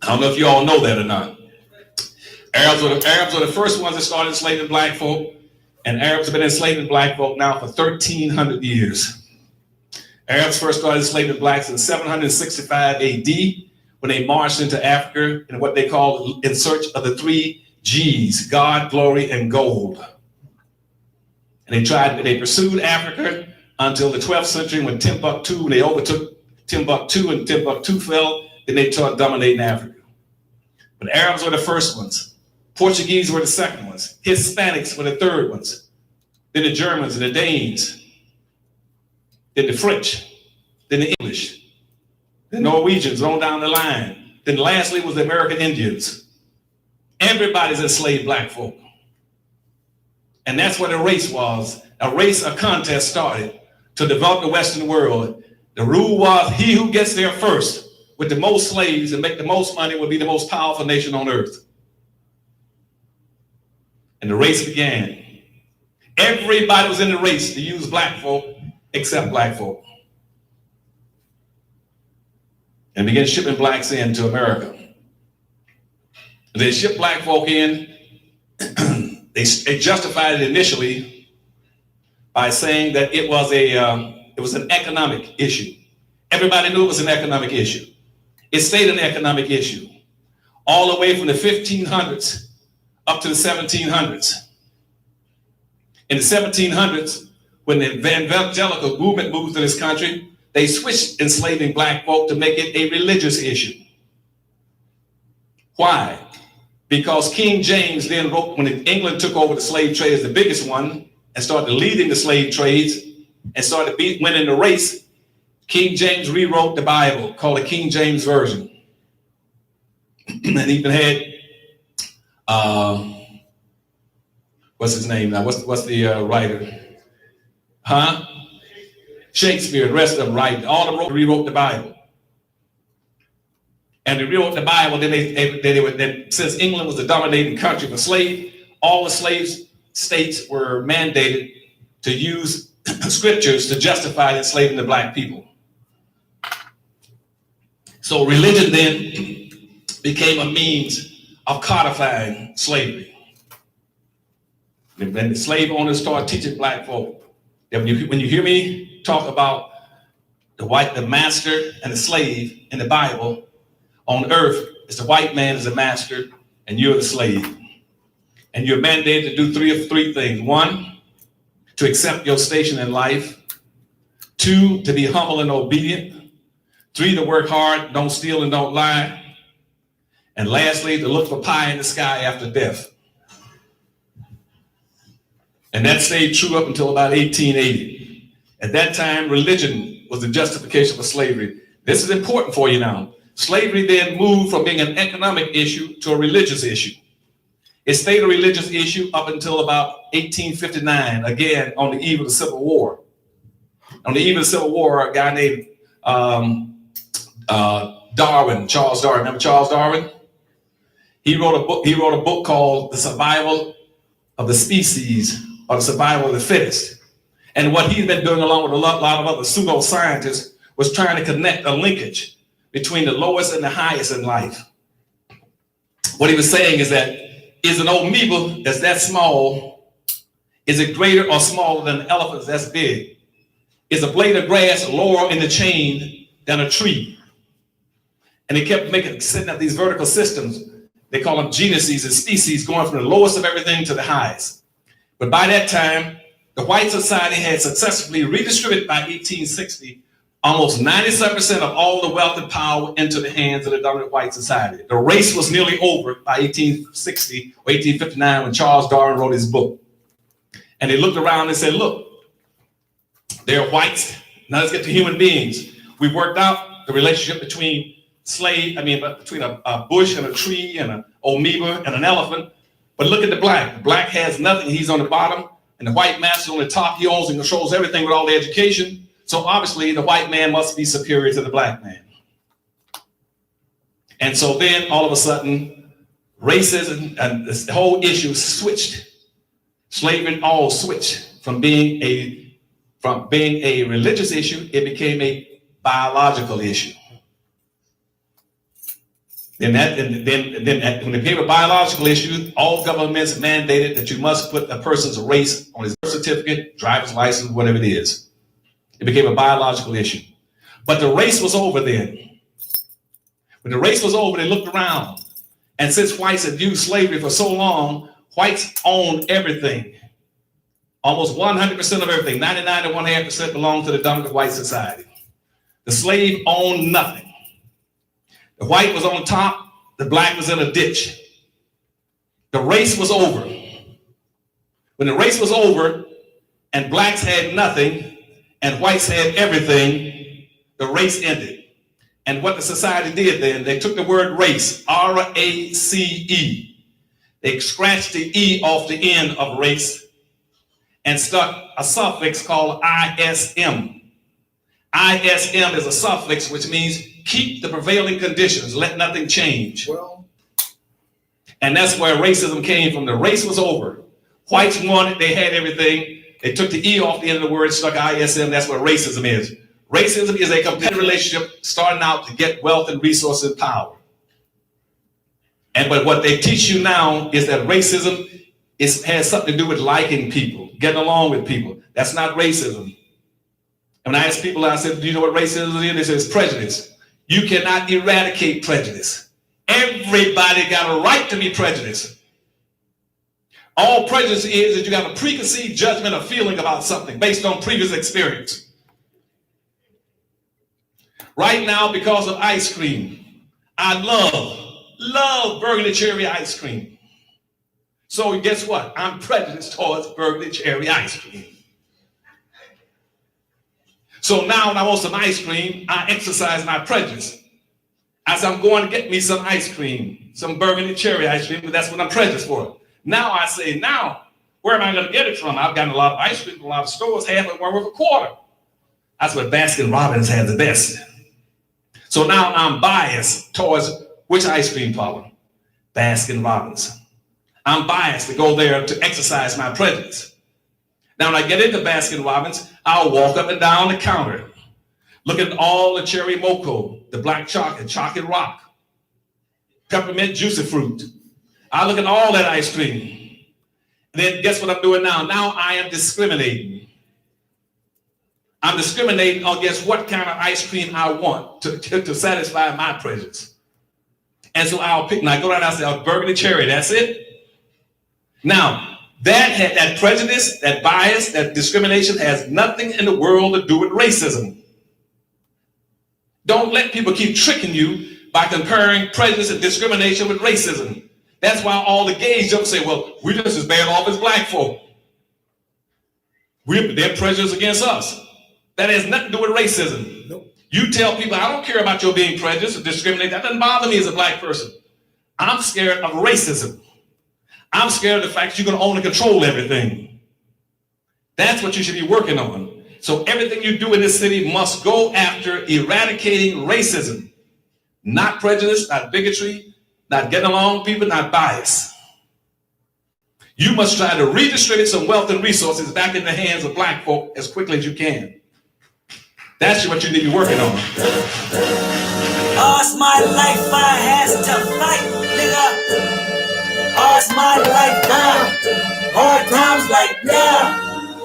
I don't know if you all know that or not. Arabs were the first ones that started enslaving black folk, and Arabs have been enslaving black folk now for 1,300 years. Arabs first started enslaving blacks in 765 AD, when they marched into Africa in what they called in search of the 3 G's, God, glory, and gold. And they pursued Africa until the 12th century when they overtook Timbuktu and Timbuktu fell, then they started dominating Africa. But Arabs were the first ones. Portuguese were the second ones. Hispanics were the third ones. Then the Germans and the Danes. Then the French. Then the English. The Norwegians on down the line. Then lastly was the American Indians. Everybody's enslaved black folk. And that's what a race was. A contest started to develop the Western world. The rule was he who gets there first with the most slaves and make the most money will be the most powerful nation on earth. And the race began. Everybody was in the race to use black folk except black folk. And began shipping blacks into America. They shipped black folk in. They justified it initially by saying that it was an economic issue. Everybody knew it was an economic issue. It stayed an economic issue all the way from the 1500s up to the 1700s. In the 1700s, when the evangelical movement moved to this country, they switched enslaving black folk to make it a religious issue. Why? Because King James then wrote, when England took over the slave trade as the biggest one and started leading the slave trades and started winning the race, King James rewrote the Bible, called the King James Version. And even had, what's his name now? What's the writer? Shakespeare, the rest of them all of them rewrote the Bible. And they rewrote the Bible, then since England was the dominating country for slaves, all the slave states were mandated to use scriptures to justify enslaving the black people. So religion then became a means of codifying slavery. And then the slave owners started teaching black folk that when you hear me talk about the master and the slave in the Bible on earth, is the white man is the master and you're the slave. And you're mandated to do three things. One, to accept your station in life. Two, to be humble and obedient. Three, to work hard, don't steal and don't lie. And lastly, to look for pie in the sky after death. And that stayed true up until about 1880. At that time, religion was the justification for slavery. This is important for you now. Slavery then moved from being an economic issue to a religious issue. It stayed a religious issue up until about 1859, again, on the eve of the Civil War. On the eve of the Civil War, a guy named Darwin, Charles Darwin. Remember Charles Darwin? He wrote a book called The Survival of the Species, or The Survival of the Fittest. And what he's been doing along with a lot of other pseudo-scientists was trying to connect a linkage between the lowest and the highest in life. What he was saying is that, is an amoeba that's that small, is it greater or smaller than an elephant that's big? Is a blade of grass lower in the chain than a tree? And they kept setting up these vertical systems. They call them genuses and species, going from the lowest of everything to the highest. But by that time, the white society had successfully redistributed by 1860 almost 97% of all the wealth and power into the hands of the dominant white society. The race was nearly over by 1860 or 1859 when Charles Darwin wrote his book. And they looked around and said, look, they're whites. Now let's get to human beings. We worked out the relationship between between a bush and a tree and an amoeba and an elephant. But look at the black. The black has nothing. He's on the bottom. And the white master on the top. He owns and controls everything with all the education. So obviously the white man must be superior to the black man. And so then all of a sudden, racism and this whole issue switched. Slavery all switched from being a religious issue, it became a biological issue. Then when it became a biological issue, all governments mandated that you must put a person's race on his birth certificate, driver's license, whatever it is. It became a biological issue. But the race was over then. When the race was over, they looked around. And since whites had used slavery for so long, whites owned everything. Almost 100% of everything, 99 to 1.5% belonged to the dominant white society. The slave owned nothing. The white was on top, the black was in a ditch. The race was over. When the race was over and blacks had nothing and whites had everything, the race ended. And what the society did then, they took the word race, R-A-C-E. They scratched the E off the end of race and stuck a suffix called ISM. ISM is a suffix which means keep the prevailing conditions, let nothing change. And that's where racism came from. The race was over. Whites wanted, they had everything. They took the E off the end of the word, stuck ISM, that's what racism is. Racism is a competitive relationship starting out to get wealth and resources and power. But what they teach you now is that racism has something to do with liking people, getting along with people. That's not racism. And when I ask people, I said, do you know what racism is? They say it's prejudice. You cannot eradicate prejudice. Everybody got a right to be prejudiced. All prejudice is you got a preconceived judgment or feeling about something based on previous experience. Right now, because of ice cream, I love burgundy cherry ice cream. So guess what? I'm prejudiced towards burgundy cherry ice cream. So now when I want some ice cream, I exercise my prejudice. As I'm going to get me some ice cream, some burgundy cherry ice cream, but that's what I'm prejudiced for. Now I say, where am I going to get it from? I've gotten a lot of ice cream from a lot of stores, half of one worth a quarter. That's what Baskin Robbins has the best. So now I'm biased towards which ice cream parlor? Baskin Robbins. I'm biased to go there to exercise my prejudice. Now when I get into Baskin Robbins, I'll walk up and down the counter, look at all the cherry mocha, the black chocolate rock, peppermint juicy fruit. I look at all that ice cream. And then guess what I'm doing now? Now I am discriminating. I'm discriminating against what kind of ice cream I want to satisfy my prejudice. And so I'll pick, and I go down and I say, oh, burgundy cherry, that's it. Now, that prejudice, that bias, that discrimination has nothing in the world to do with racism. Don't let people keep tricking you by comparing prejudice and discrimination with racism. That's why all the gays jump and say, well, we're just as bad off as black folk. They're prejudiced against us. That has nothing to do with racism. Nope. You tell people, I don't care about your being prejudiced or discriminated. That doesn't bother me as a black person. I'm scared of racism. I'm scared of the fact that you're going to own and control everything. That's what you should be working on. So everything you do in this city must go after eradicating racism. Not prejudice, not bigotry, not getting along with people, not bias. You must try to redistribute some wealth and resources back in the hands of black folk as quickly as you can. That's what you need to be working on. All's my life I has to fight, nigga. All's my life now. Hard times like yeah.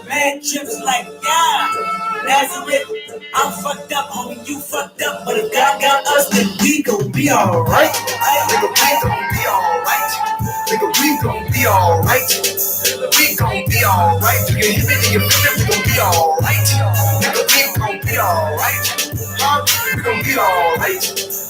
Bad trips like yeah. Nazareth, I'm fucked up, homie, you fucked up. But if God got us, then we gon' be alright. Nigga, we gon' be alright. Nigga, we gon' be alright. We gon' be alright. Do you hear me? Do you feel me? We gon' be alright. Nigga, we gon' be alright. We gon' be alright.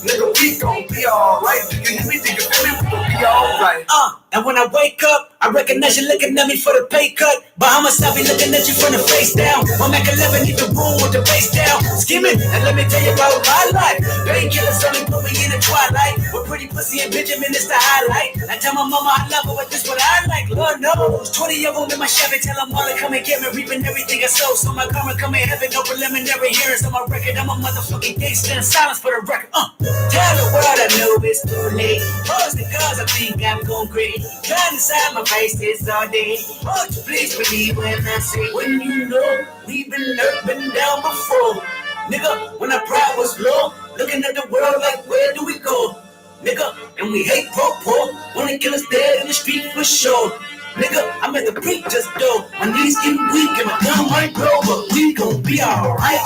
Nigga, we gon' be alright. Do you hear me? Do you feel me? We gon' be alright. And when I wake up, I recognize you looking at me for the pay cut. Bahamas, I be looking at you from the face down. My Mac 11 need the room with the bass down. Skimming, and let me tell you about my life. Painkillers only put me in the twilight. With pretty pussy and Benjamin is the highlight. I tell my mama I love her, but this what I like. Lord knows, 20 of them in my Chevy. Tell them all to come and get me, reaping everything I sow. So my karma come in heaven, no preliminary hearings on my record. I'm a motherfucking gangster in silence for the record. Tell the world I know it's too late. Pose the cause I think I'm going crazy. Trying inside my face this all day. Won't you please believe when I say, when you know we've been up and down before. Nigga, when our pride was low, looking at the world like where do we go? Nigga, and we hate poor, wanna kill us dead in the street for sure. Nigga, I'm at the preacher's door. My knees getting weak and my gun might blow, but we gon' be alright.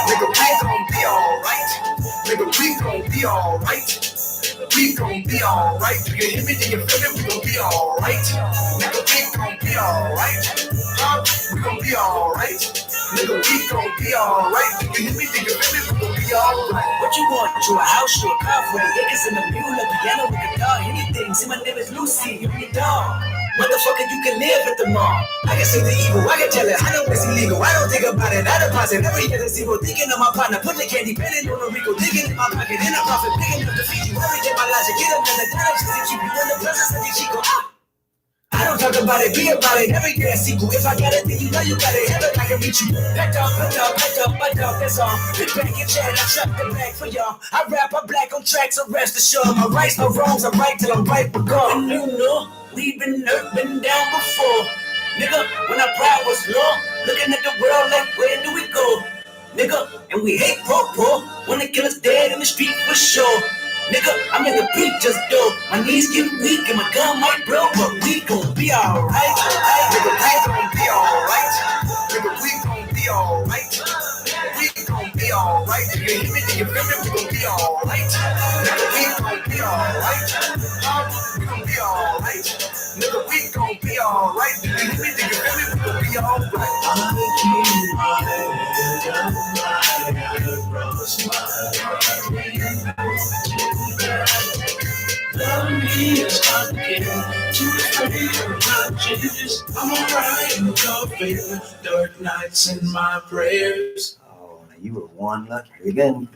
Nigga, we gon' be alright. Nigga, we gon' be alright. We gon' be alright. Do you hear me? Do you feel me? We gon' be alright. Nigga, we gon' be alright. We gon' be alright. Nigga, we gon' be alright. Do you hear me? Do you feel me? We gon' be alright. What you want? You a house, you a car, 40 acres and a mule, a piano with a dog, anything. See, my name is Lucy, you be dog. Motherfucker, you can live at the mall. I can see the evil, I can tell it. I know it's illegal. I don't think about it. I deposit every year to zero. Thinking of my partner, put the candy, penning on a Rico, digging in my pocket, in a profit, big enough to feed you. Every day my logic, get up in the time just to keep you in the presence of the Chico. I don't talk about it, be about it. Every day a sequel. If I got it, then you know you got it. Heaven, I can reach you. Back up, that's all. Big back and chat, I trap the back for y'all. I rap, I black on tracks, so rest assured. My rights, my wrongs, I'm right till I'm right for God. And you know, we've been hurt, been down before. Nigga, when our pride was low, looking at the world like, where do we go? Nigga, and we hate poor, wanna kill us dead in the street for sure. Nigga, I'm in the preacher's door. My knees get weak and my gun might blow, but we gon' be alright. Nigga, we gon' be alright. Nigga, we gon' be alright. We gon' be alright. Do you hear me? Do you feel me? We gon' be alright. Nigga, we gon' be alright. We gon' be alright. Nigga, we gon' be alright. Do you hear me? Do you feel me? We gon' be alright. I keep my head up high, cross my love me is talking to the conscious. I'm alright in your favor, dark nights in my prayers. Oh, now you were one lucky. Again.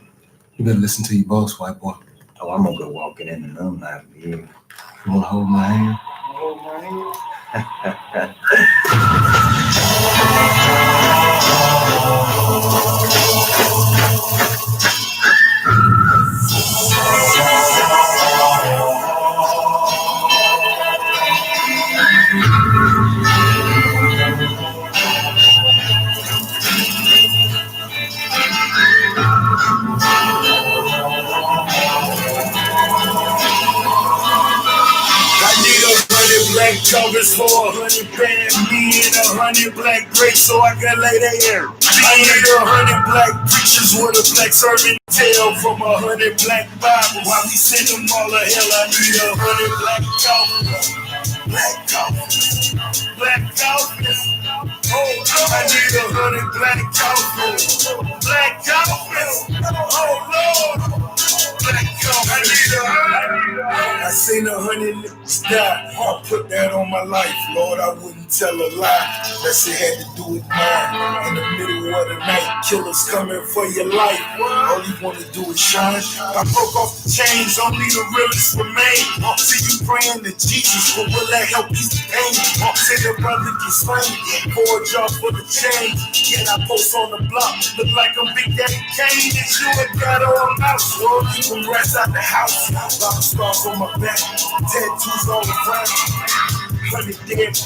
You better listen to your boss, white boy. Oh, I'm gonna go walking in the room now for you. You wanna hold my hand? Hold my hand. covers for 100 band, me and 100 black grapes so I can lay there. I need 100 black preachers with a black sermon tale from 100 black Bibles. While we send them all to hell, I need 100 black coffins. Black coffins. Black coffins. Oh, I need 100 black coffins. Black coffins. Oh, Lord. Black coffins. I need 100. I seen 100 niggas die. I put that on my life, Lord. I wouldn't tell a lie. That shit had to do with mine. In the middle of the night, killers coming for your life. All you wanna do is shine. I broke off the chains, only the realest remain. See you praying to Jesus, but will that help ease the pain? Say the brother get slain, for a job for the change. Yet I post on the block, look like I'm Big Daddy Kane. Is you a ghetto or mouse? Well, keep them rats out the house. A lot of scars on my back, tattoos all around. 100 dead,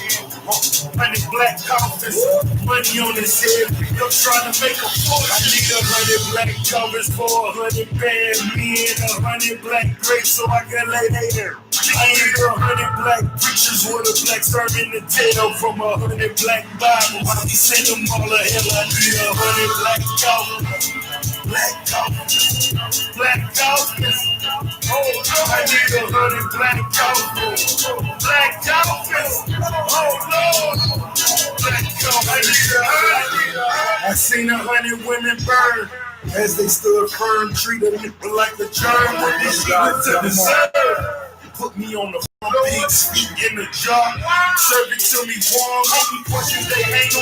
100 black coffins, money on his head. I'm trying to make a fortune. I need 100 black covers for 100 band, me and 100 black grapes so I can lay there. I need 100 black preachers with a black sermon to tell from 100 black Bibles. While we send them all to hell, I need 100 black covers. Black coffins. Black coffins. Oh, I need 100 black coffins. Black coffins. Oh, Lord. Black coffins. I need 100. I seen 100 women burn as they stood firm, treated me like a germ. What this shit to deserve? Put me on the pig's feet in the jar. Serve it to me warm. Any questions they hang on